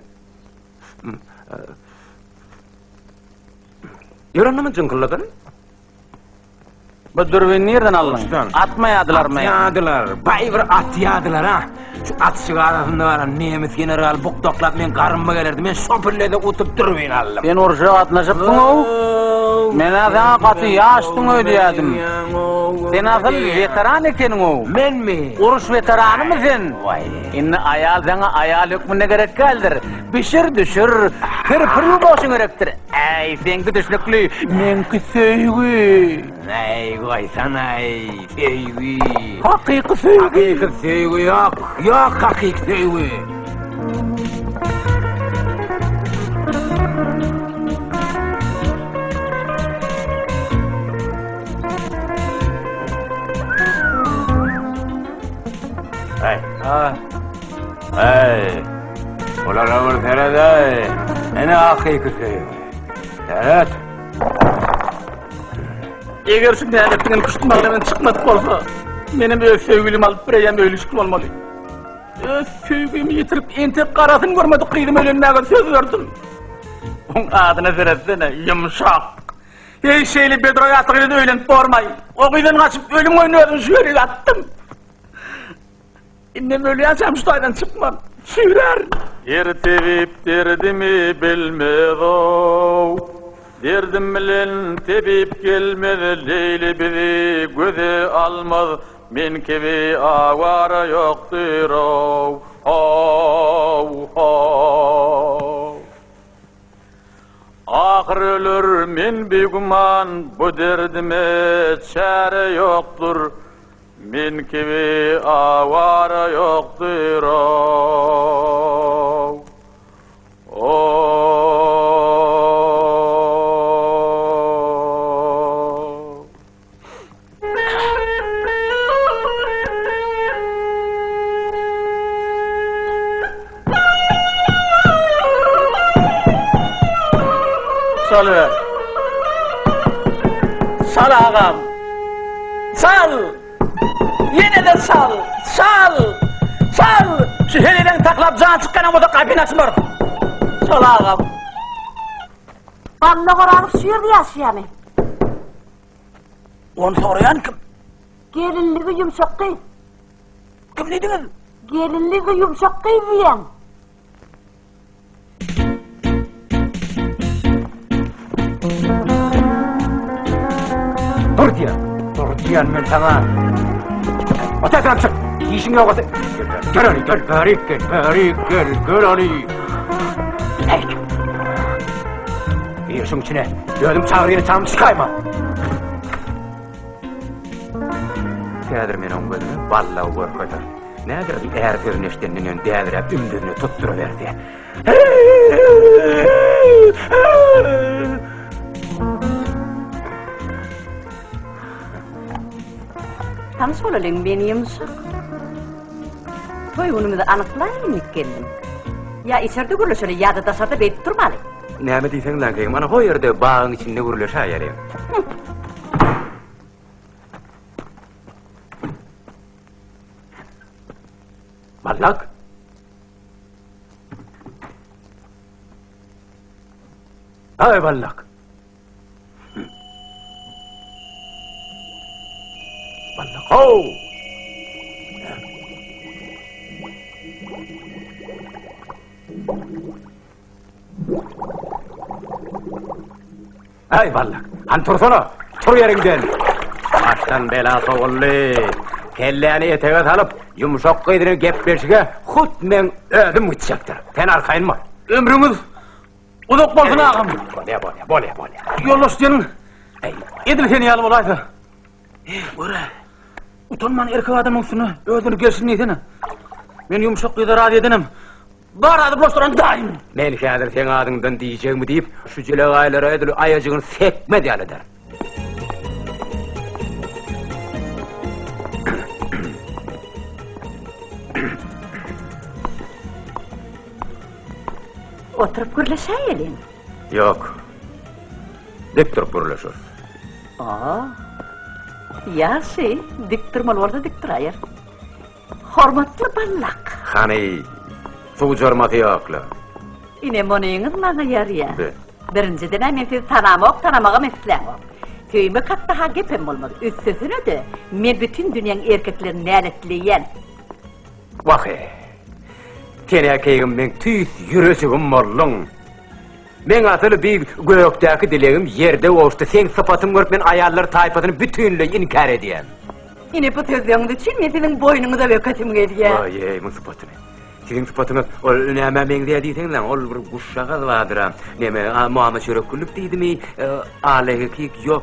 Yaranı mı cınkılladın? Bu dürbünü nereden aldın? Atmayadılar mı? Atyadılar. Bay bir atyadılar ha. Şu at çıgarasında var. Nemis general bukdoklap men karımma gelirdi. Men şopirlede utup dürbünü aldım. Sen orşa atlaşıptın o. Men sana katı yaştın ödeyedim. Sen asıl veteran ekenin o. Men mi? Uruş veteranı mı sen? İnne ayal sana ayal hükmüne gerek kaldır. Pişir düşür. Kırpırı boşun gerektir. Ey senki düşlüklü. Menki sevgi. Ey koy sana ey sevgi. Hakiki sevgi. Hakiki sevgi yok. Yok hakiki sevgi. Hey. Hey. Ulan ömür nerede? Ne hakiki sevgi? Evet. Eğer şu devletinin kuşun bağlamından çıkmadık olsa, benim öz sevgilim alıp bireyem ölüşkün olmalı. Öz sevgimi yitirip entek karasını görmedik kıydım ölümden söz verdim. Onun adına zeretsene, yumuşak. Hey şeyli bedroya atıqıyla öğlenip bormay. O kıydan kaçıp ölüm oynuyordun şu yere attım. İnnem ölüyansam şu taydan çıkmam. Sürer. Tebip derdimi bilmez derdim bilen tebip gelmedi Leyli bizi göze almaz men kebi avara yoktur Ahir ölür men beguman bu derdime çare yoktur men kebi avara yoktur Sal ver. Sal ağam. Sal. Yine de sal. Sal. Sal. Şu heliden taklap can çıkkana bu da kapını açmır. Sal ağam. Balla qoralıp şu yerde yaşayamı. Onu sorayan kim? Gelinliği yumuşak kız. Kim dediniz? Gelinliği yumuşak kız diyen. Dur diyen ben sana. Otadan çık. İşin yok otadan. Gel Ali, gel, gel Ali. Hey. Yiyorsun içine. Gördüm çağırıyla tam çıkayma. Kädir men oň gözüne balla görkedi. Nädir eğer görünüşdeninden dädirep ümdürini tutturuverdi. Tanış olalım beni yumuşak. Toygunumuzu anıklayın geldim. Ya içeride gürleşeli ya da dışarıda beyip durmalı. Näme diýseň lan keýim, ana o ýerde bagyň içinde gürleşä ýaryň. Ballak? Ay ballak. Ballak. Oh! Ay ballak. Han tursana. Tur yerinden. Baştan bela soğullu. Kelläni etege salıp, yumuşak kıydırın gep berşige, hut men ödüm gitecektir. Sen arkayınma. Ömrümüz uzak bolsun ağam. Bolya. Yoldaş diyenin. Edil seni yalı olaydı. Göre. Utanman erkek adam olsun. Özünü gelsin neyden. Men yumuşak kıydı razı edenim. Bar adı boşturan daim. Men şadir sen adından diyeceğimi deyip, şu jile gaylara edil ayacığını sekme diyalı der. Oturup gürleşeyelim. Yok. Dik durup gürleşir. Yaxşı, dik durmalı orada dik durayır. Hormatlı ballak. Hani, suğu jormatı yokla. Ine monuyunuz bana yarıya. Be. Birinciden men sizi tanamağa mesleğim. Tüyümü kat daha gepem olmadı. Üstüsünü de, men bütün dünyanın erkeklerini lanetleyen. Vahe. Tene keýim men tüýs ýüresigim mollun. Men asyly bir gökdäki dilegim ýerde oşdy. Sen sypatym görüp men aýallar taýpatyny bütünle inkar edýän. Ine bu sözleriniz için men senin boynunuza wekatim gelýär. Ay, men sypatyny. Senin sypatyňyz ol näme men diýdiň lan, ol bir guşşaga wadyram. Näme muama çöreklik diýdimi? Alehik ýok.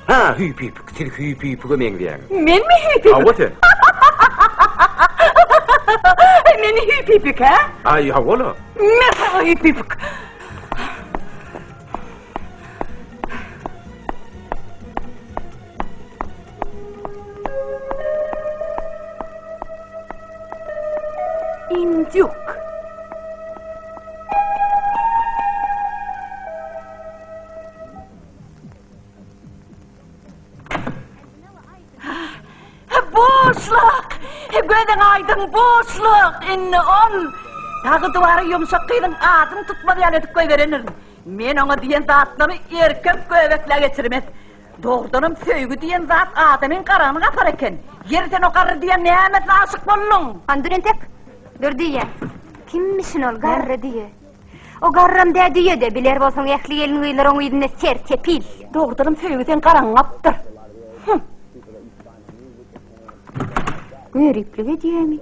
Ha, hüpip, sen hüpip men diýän. Men mi hüpip? Awatyn. Meni hüpipik ha? Ay, hawala. Men sana hüpipik. İncuk. Boşluk! Göden aydın boşluk! İnni on! Tağı duvarı yumuşak kıydın ağzını tutmadı yani edip koyverenir. Men ona diyen zatlarını erkek göbekle geçirmez. Doğrudanım söygü diyen zat adamın karanı kapar eken. Yerden o karı diyen nihametle aşık bollun. Andurun tek, dur diye. Kimmişsin ol garrı diye? O garram da diye de biler bolsan ehli elin uylar on uydine ser tepil. Doğrudanım söygü sen karan kaptır. Görüplüge diye mi?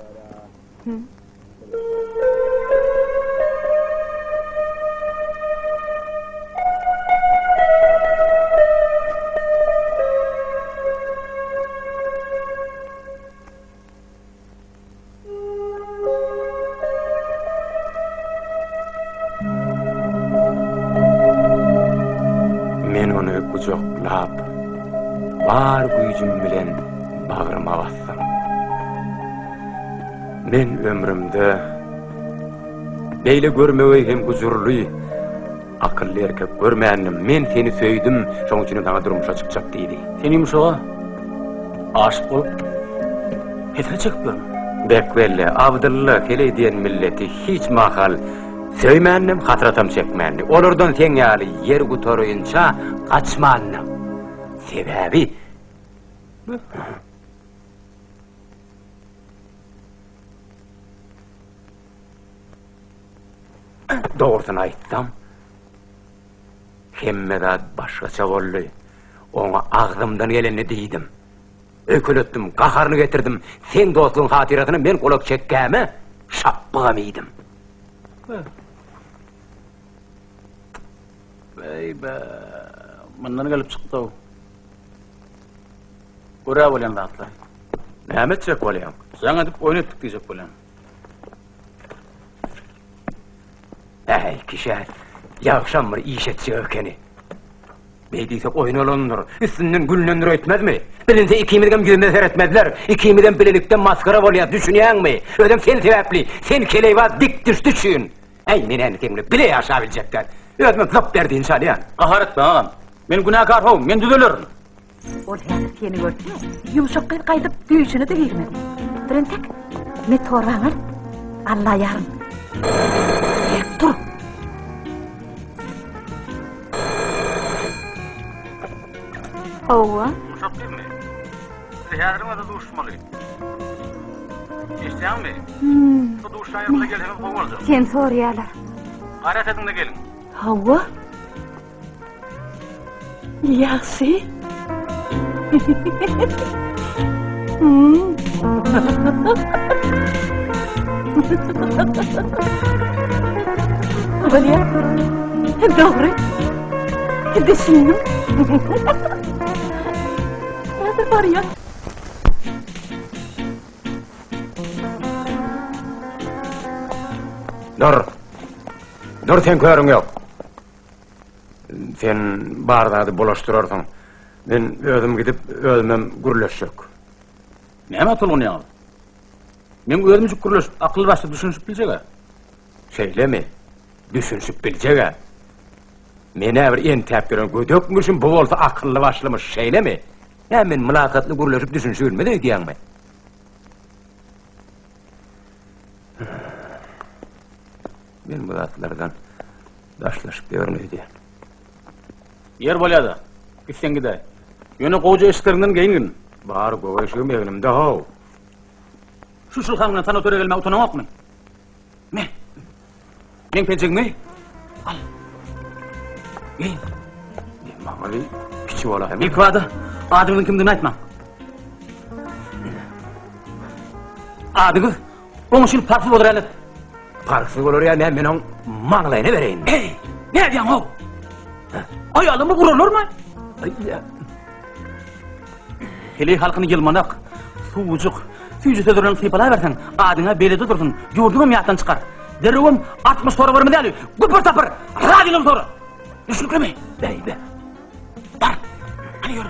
Men onu kucaklap, var güýjüm bilen bagryma bassam. Men ömrümde beýle görmegi hem gujurly, akylly erkek görmänim. Men seni söýdüm, şoň üçin taňa durmuşa çykjak diýdi. Sen yumuşağa aşık olup hesine çekip görüm. Bekbelle, Abdullah kele diyen milleti hiç mahal Söymendim, hatıratam çekmendim. Olurdan sen yali yer gutoruyunca kaçmandım. Sebebi... Doğrusunu aytsam, hemmedat başkaça bollu. Ona ağzımdan geleni deydim. Ökülettim, qaharını getirdim. Sen dostluğun hatiratını men kulak çekkemi, şappıgam eydim. Vay be, bundan gelip çıktı o. Buraya bolan dağıtlar. Ne edecek olayım? Sen edip oynattık diyecek bolan. Ey kişi, yakşam bir iş etse ökeni. Beydiysek oyun olanlar, üstünden gülünür etmez mi? Bilinse ikimizden yüzüne seyretmezler, ikimizden bilelikten maskara bolya düşünüyen mi? Ödem sen sebepli, sen keleyva dik düş düşün. Aynen enkenli, bile yaşayabilecekler. Ödem zıp derdi insan ya. Kahar etme ağam, men günahkar hoğum, men düdülürüm. Ol hadi seni gördü. Yumuşak kaydıp büyüsünü de girmedi. Birintek, ne torağın Allah yarın. Dur. Ova. Yumuşak değil mi? Zehirime de duşmalıyım. İsteyen mi? Bu duştan yanına gel hemen kovum olacağım. Sen soruyalar. Gayret edin de gelin. Hava? Yaxşı. Valiya, doğru. Düşündüm. Hadi var ya. Dur sen körün yok. Sen bardağı bulaştırırsın. Ben ödüm gidip ödümem gürleşecek. Neme atılın ya? Men ödümcük gürleşip, akıl başta düşünüp bilecek ha? Söyleme, düşünüp bilecek ha? Mene bir en tepkiren gödökmüşüm, bu olsa akıllı başlamış şeyle mi? Hemen mülakatlı gürleşip düşünüp mi de diyen mi? Ben bu zatlardan daşlaşıp görünüydü. Yer bolada, gitsen gide. Yönü koca eşiklerinden geyingin. Bağır koğa eşiğim evimde hov. Şu şılhanına sana töre gelme utanmak mı? Ne? Men pencek mi? Al. Geyin. Bana bir küçük ola hemen. İlk vada, adımın kimdiğini aytmam. Adınız, onu şimdi parfüm olur elit. Parfüm olur ya ne ben onun mağlayını vereyim. Hey, ne diyorsun o? Ayalımı vurulur mu? Hele halkını yılmanak, suucuk, fücüse duran sıйпалай versen, adına belede dursun, gördüğüm yattan çıkar. Derevim 60 sonra var mı değil, güpür tapır, radilum sonra. Düşünkü mü? Beybe. Var, hadi yürü.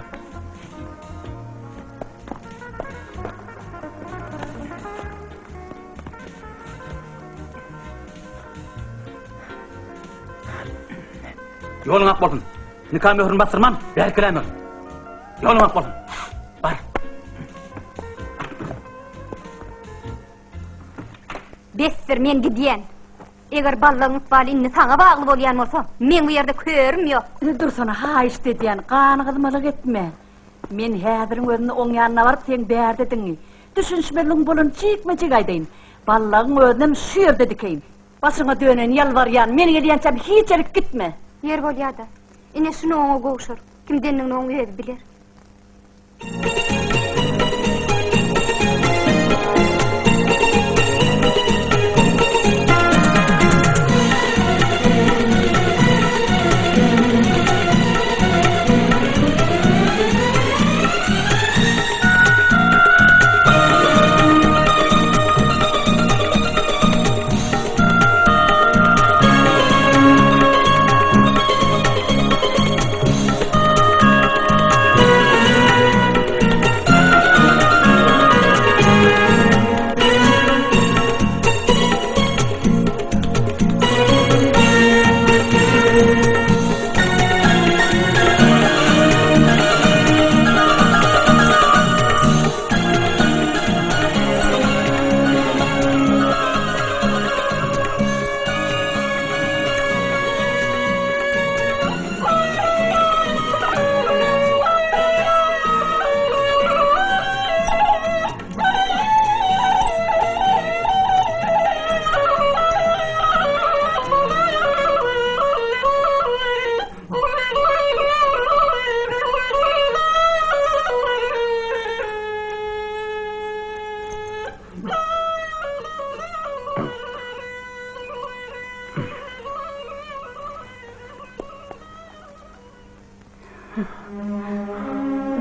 Yolun ak bolsun. Nikah möhrünü bastırmam, berkilemem. Yolun ak bolsun. Var. Bestir men gidiyen. Eger ballağın ıkbalini sana bağlı bolyan olsa, men bu yerde körüm yok. Dur sana ha işte diyen, kanıqılmalık etme. Men häzirin özünü oň ýanyna baryp sen bär dedin. Düşünşmeliň bolan çykma çygaýdaýyn. Ballağın özünem şu ýerde dikeýin. Başyňa dönen ýalbarýan, meni gelýänçe hiç erik gitme. Yer bolýada. Ine şunu oňa gowşar. Kimdenniň oňa özi biler.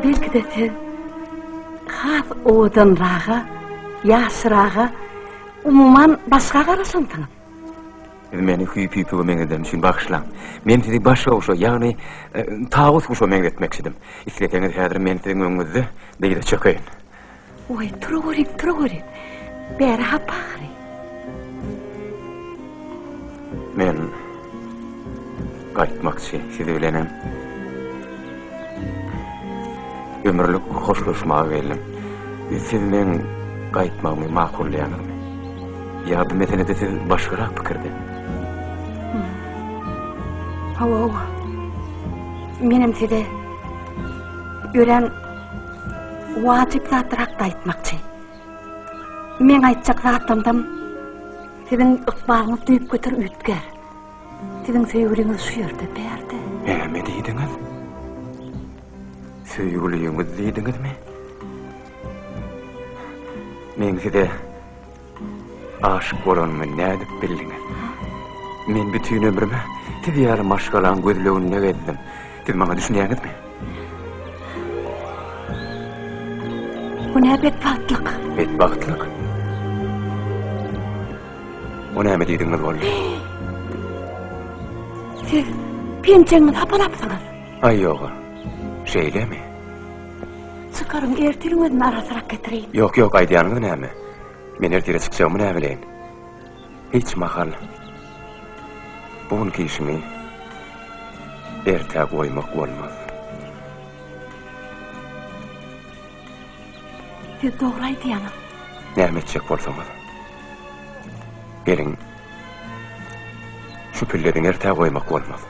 Belki de sen has odanrağa, yaşırağa, umuman başka karasantın. Meni hüyüp-hüyüpüge meňedem şün bagşlan. Men sizi başga oşo, ýagny tağus oşo meňe etmek istedim. Isleteňiz häzir men siziň öňüňizde beýle çökeýin. Oy, turgurik. Beri hapagry. Men gaýtmakçy, sizi bilenem. Ömürlük hoşlaşmağa geldim. Siz men gaýtmagymy makulleýanyňmy? Ya bu meselede siz başgarak pikirde? Hawa. Menem size ölen wajyp zatrak aýtmakçy. Men aýtjak zatymdam sizin ykbalyňyz düýüp götür ütger. Sizin söýgüliňiz şu ýerde berdi. Näme diýdiňiz? Söýgüliňiz diýdiňizmi? Men size aşık bolanmy nädip bildiňiz? Men bütün ömrüme siz ýaly maşgalan gözleginde gezdim. Siz maňa düşünýäňizmi? Bu ne bedbahtlyk? Bedbahtlyk? O näme diýdiňiz boldy? Siz pençeňi tapalapsyňyz. Ay ýoga. Şeýlemi? Çıkarın ertiliňizden arasarak getireyim. Yok aýdýanyňyz näme? Men ertire çykjagmy näme bilen? Hiç mahal. Bugünkü işimi erte goýmak bolmaz. Siz dogry aýdýanyň. Näme etjek bolsaňyz? Geliň. Şu pilleriň erte goýmak bolmaz.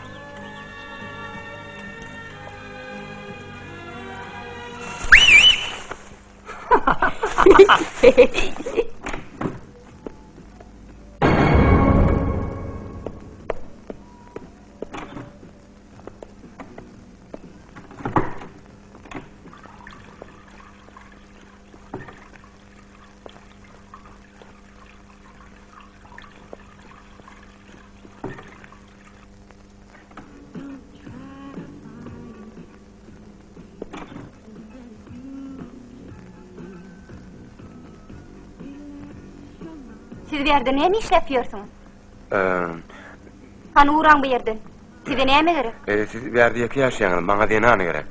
Siz bu yerde näme işläpýärsiňiz? Hani uğran bu yerden. Size näme gerek? Siz berdi ýaky ýaşaýaňyz, maňa denany gerek.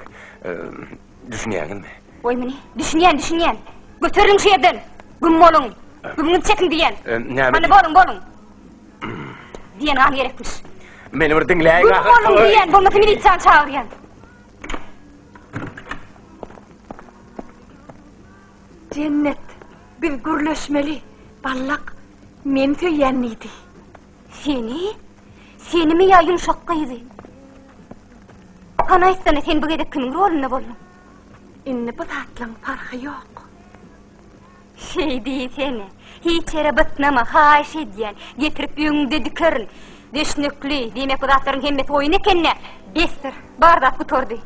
Düşünýäňizmi? Oy meni, düşünýän. Göteriň şu yerden. Güm boluň. Gümüňiz çekin diýen. Hani boluň. Diýen an gerekmiş. Meni bir diňläýin. Güm boluň diýen, bolmasa milisiýany çagyrýan. Cennet bir gürleşmeli. Ballak men söýýänmidi. Seni mi ýa ýumşak gyzy? Kana aýtsana sen bu gedek kimin rolunda boldun? Inni bu zatlaň farky ýok. Seni, hiç yere bıtnama, haýyş edýän, getirip öňüňde dikerin. Deşnekli, demek bu zatlaryň hemmeti oýun ekenne. Bestir, bardak butordy.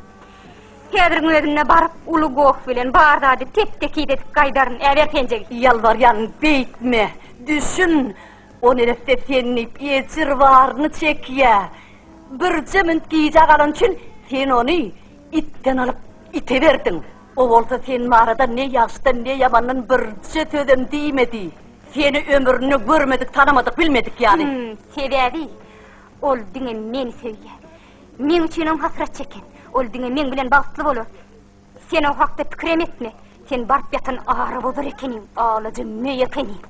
Häzirgiň özüne baryp, uly gok bilen bardady tep-teki edip gaýdaryn, äber penjegi. Ýalbarýan beýtme, düşün. O nerede senip ýetir barny çekýä. Bir jemint giýjak alan üçin sen ony itten alyp ite berdiň. O bolsa sen marada ne ýaşdan ne ýamandan birçe tödem diýmedi. Seni ömrüni görmedik, tanamadyk, bilmedik ýani. Sebäbi ol diňe meni söýýär. Men üçin on hasrat çeken. Ol diňe men bilen bagtly bolar. Sen o hakda pikir etme. Sen barp ýatan ara bolar ekeniň, alaja ne ekeniň.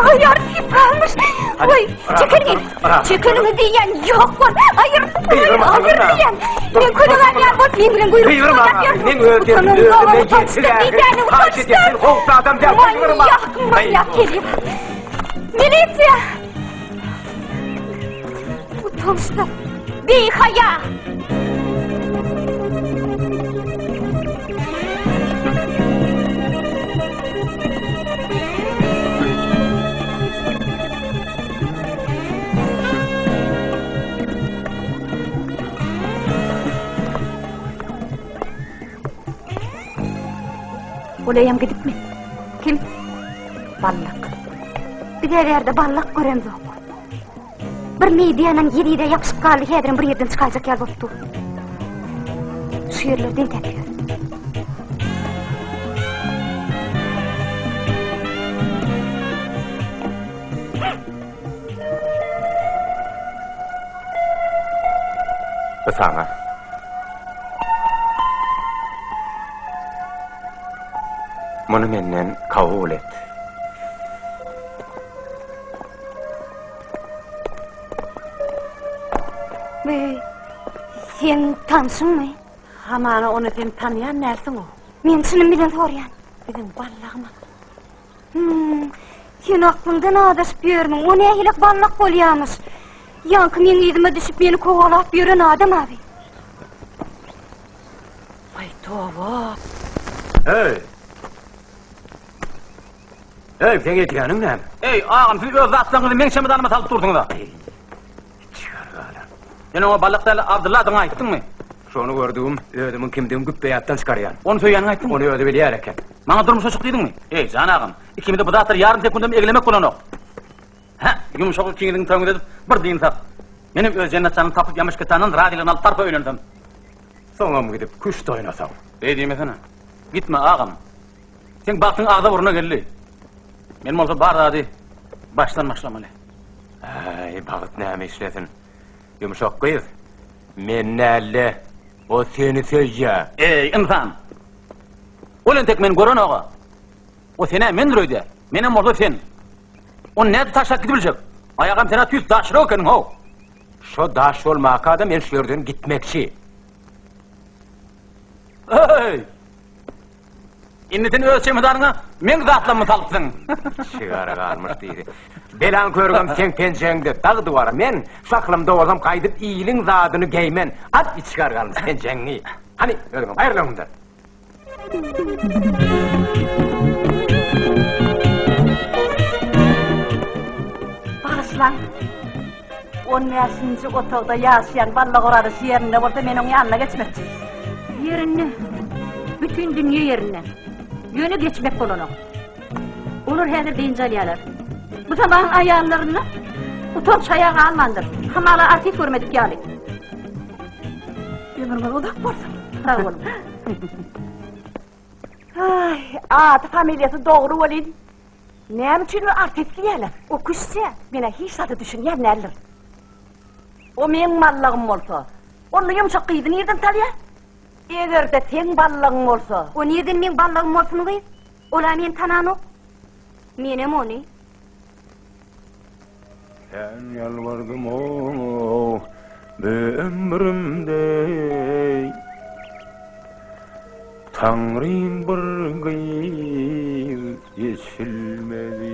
Hayır, yıpranmış. Oy, çekelim. Çekelim diyen yok var. Hayır diyen. Ben konular yer bot, ben bilen buyurun. Buyurun ama, ben öldüm, geçsiler. Kaç edesin, kovsa adam der, buyurun ama. Manyak geliyor. Militsiya. Utançlı. Beyhaya. Olayam gidip mi? Kim? Ballak. Bir yerde ballak görem yok. Bir mediyanın yeride yapışıp kaldı hedrin bir yerden çıkacak yer boptu. Şu yerlerden tepiyor. Sana. Bunu menden kabul et. Sen tanışın mı? Hamana onu sen tanıyan nersin o? Men şunun bilen soruyan. Bizim ballağıma. Sen aklımdan adasıp yürümün. O ne hilek ballak bolyamış. Yankı men idime düşüp beni kovalap yürün adam abi. Ay tova. Hey! Hey, sen getirenin ne? Ey ağam siz öz atlarınızı men çamadanıma salıp durdunuz da. Sen o ballıklarla Abdullah adına ayttın mı? Şonu gördüğüm, ödümün kimdiğim güppeyattan çıkarıyan. Onu söyleyen ayttın mı? Onu ödü biliyor eken. Bana durmuş çocuk dedin mi? Ey can ağam, ikimiz bu dağıtır yarım sekundum eglemek olan o. Ha, yumuşaklık kengilin tağını edip bir deyin tak. Benim öz cennet canını tapıp yamış ketanın radilini alıp tarpa öğrendim. Sonra mı gidip kuş da oynasam? Ey diyemesene. Gitme ağam. Sen baktın ağda buruna geldi. Benim olsa bar hadi. Baştan başlamalı. Ay, bağıt neyme işletin. Yumuşak kıyız. Men nelle. O seni sözce. Ey insan. Olen tek men gören oğa. O sene men röyde. Menem olsa sen. O ne taşak gidibilecek? Ayağım sana tüz taşır okenin ho. Şu daş olmaka da men şu yerden gitmekçi. Hey! İnnetin öz çemedarına men zatlanma salıpsın. Sigara kalmış deydi. Belan körgüm sen penceğinde dağ duvara men şu aklımda olsam kaydıp iyiliğin zadını giymen. At bir çıkar kalmış penceğini. Hani örgüm ayrılığımda. Bağışlan. 15. otogda yaşayan ballak orası yerinde orada men onun yanına geçmekçi. Yerine. Bütün dünya yerine. Yönü geçmek kolunu. Olur hedir deyince alyalar. Bu sabahın ayarlarını utanç ayağı almandır. Hamala artık görmedik yani. Ömrümün odak borsun. Sağ olun. Ay, adı familyası doğru olin. Ne için artistliyeler? O kuşsa. Bana hiç adı düşünyen nerler? O men mallağım olsa, onu yumuşak kıydı nereden talya? Eğer de sen ballağın olsa. O nereden men ballağım olsun kıyız? Ola men tananok. Menem onu. Sen yalvardım o ömrümde Tanrım bir gıyıl yeşilmedi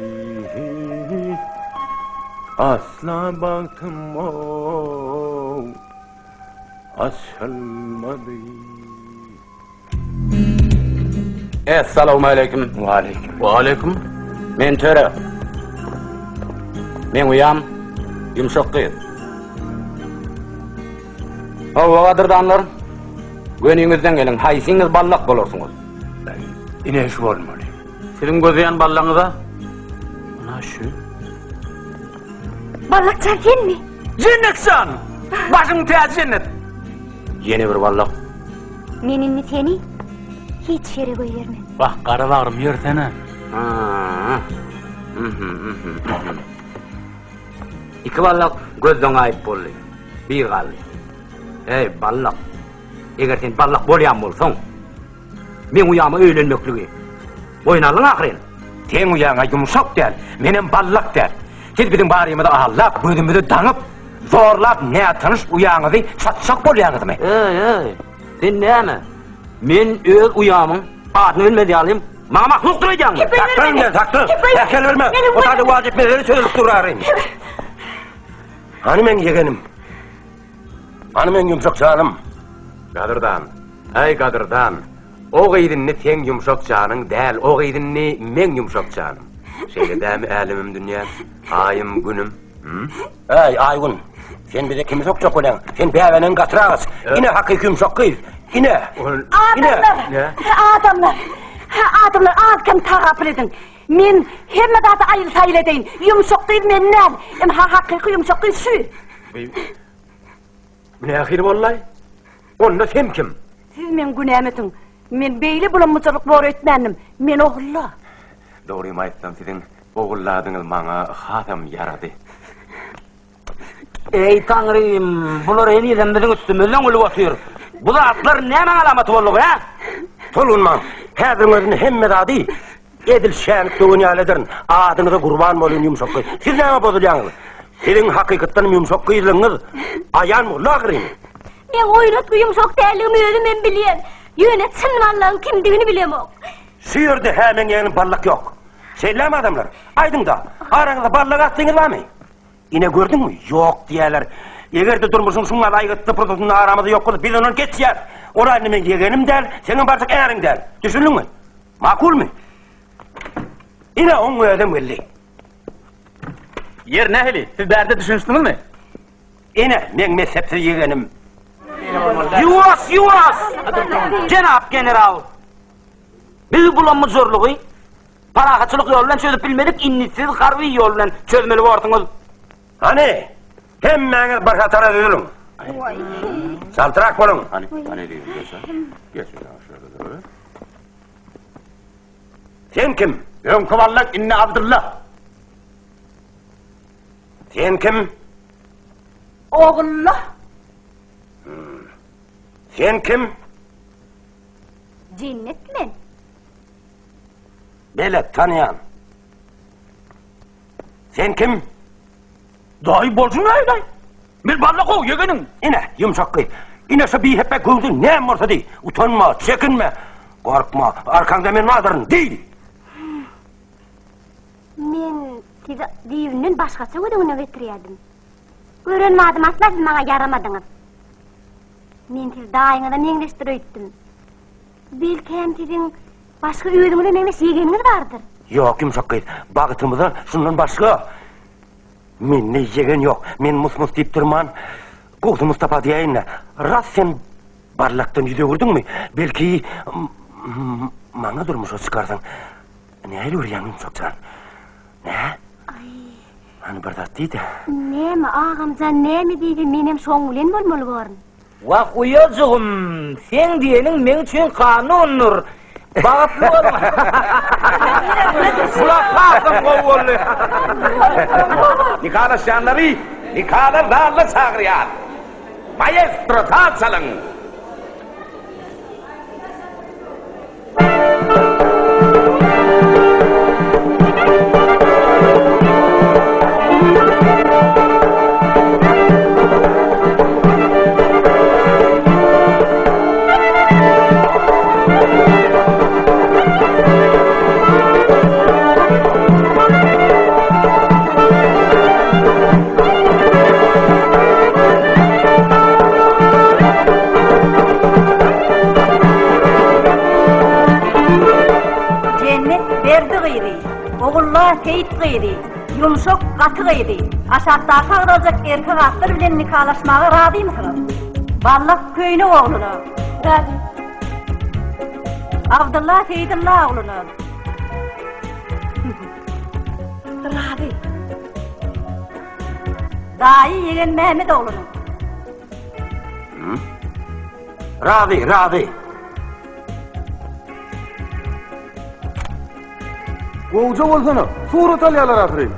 Asla baktım o açılmadı Esselamu aleyküm. Ve aleyküm. Ve aleyküm. Men töre. Men uyam. Yumuşak kıyız. O kadırdanlar. Gönüğünüzden gelin. Haysiniz ballak bolursunuz. Yine şu olmalı. Sizin gözüyen ballağınıza. Ana şu. Ballak çarken mi? Cennetsan! Başın teyaz cennet. Yeni bir ballak. Menin mi seni? Hiç yere koyarmam. Bak karılarım yersene. İki ballak gözden ayıp bolly. Bir kaldı. Ey ballak. Eğer sen ballak bolyan bolsan, men uyama öğlenmekliği. Oynalın akırın. Sen uyağına yumuşak der, benim ballak der. Siz bizim bariyemde ahallap, gözümüzü danıp, zorlap ne tanış uyağınızı çatşak bolyanız mı? Ey, sen neyme? Men öz uyamın adını ölmedi alayım. Bana mahluk duracaksın. Taktın gel, taktın. Tekel verme. O tadı vacip meleri söyleyip durarım. Hani men yegenim? Hani men yumuşak canım? Kadırdan, ey kadırdan. O gıydinni sen yumuşak canın değil, o gıydinni men yumuşak canım. Şeyle değil mi elimim dünya, ayım günüm? Ey ay gün, sen bize kimi sokacak olan? Sen beyvenen katırağız. Yine hakiki yumuşak kıyız. Yine. Adamlar! Adamlar! Adamlar adkem tağapıl edin. Men hemme data ayıl sayıl edeyin. Yumuşak değil mennel. Hakkı yumuşak değil şu. Ne ahir vallahi? Onda sen kim? Siz men günemetin. Men beyli bulanmışılık var etmenim. Men oğulla. Doğru aytsam sizin oğulladığınız bana hatam yaradı. Ey Tanrım, bular en iyiden bizim üstümüzden olup atıyor. Bu da atlar ne alamatı oldu ha? Tolunman, hazır özünü hemme dadı. Edil şenlik dönüyalederin, adınıza kurban bolun yumuşak kız. Siz ne bozuluyorsunuz? Sizin hakikatten yumuşak kızlığınız ayan mı, lağırın? Men oynat bu yumuşak değerliğimi özüm ben bileyim. Yönetsin Allah'ın kimdiğini bileyim o. Sıyırdı hemen yeğenin barlak yok. Seylem adamlar, aydın da, aranızda barlak attığınız var mı? Yine gördün mü? Yok diyorlar. Eğer de durmuşsun şunlar aygıttı produktunu aramada yok olup biz onun geçiyer. Orayı benim yeğenim der, senin barsak eğerin der. Düşündün mü? Makul mu? Yine on ödem belli. Yer nehli, siz berde düşünürsünüz mü? Yine men mezhepsiz yeğenim. Yuvas! Cenab general! Biz bulanma zorluğu, parakaçılık yolundan çözüp bilmedik, innisiz harbi yolundan çözmeli vardınız. Hani? Hemmeniz başa taraf edilin. Saltırak olun. Hani diyeyim geç şöyle doğru. Sen kim? Ben Kıvallak İnne Abdullah. Sen kim? Oğulla. Sen kim? Cennetmen. Belet tanıyan. Sen kim? Dahi bolsun öyle. Bir barlak o yeğenin. Yine yumuşak kıy. Yine bir hep gördün ne morsa değil. Utanma, çekinme. Korkma, arkanda benim adırın değil. Men sizi divinin başkası ödüğüne getiriyordum. Öğrenmedim asla siz bana yaramadınız. Men siz dayınıda meňleştirýetdim. Belki hem sizin başka ödüğüne meňleş yegeniniz vardır. Yok yumuşak kıy. Bağıtımızda şundan başka. Men ne yegen yok. Men mus deyip durman. Kuzu Mustafa diyeyinle. Rast sen barlaktan yüze vurdun mu? Belki bana durmuş o çıkarsan. Ne öyle uğrayan yumuşak can? Ne? Hani bir dat deydi. Nemi ağamcan nemi deydi menem şoňulen bolmaly barın. Vak uyacığım, sen diyenin men için kanundur. Bağıtlı olma. Kulak kalkın kovullu. Nikala şanları, nikala dağla çağırıyor. Maestro taç alın. Teyit gıyri, yumuşak katı gıyri. Aşağıda sağlayacak erkek atlar bilen nikalaşmağa razı mısınız? Ballak köyünün oğlunu. Abdullah Seydullah oğlunu. Razı. Dayı Yegen Mehmet oğlunu. Razı. Kovca bolsana, surat alyalar akırayım.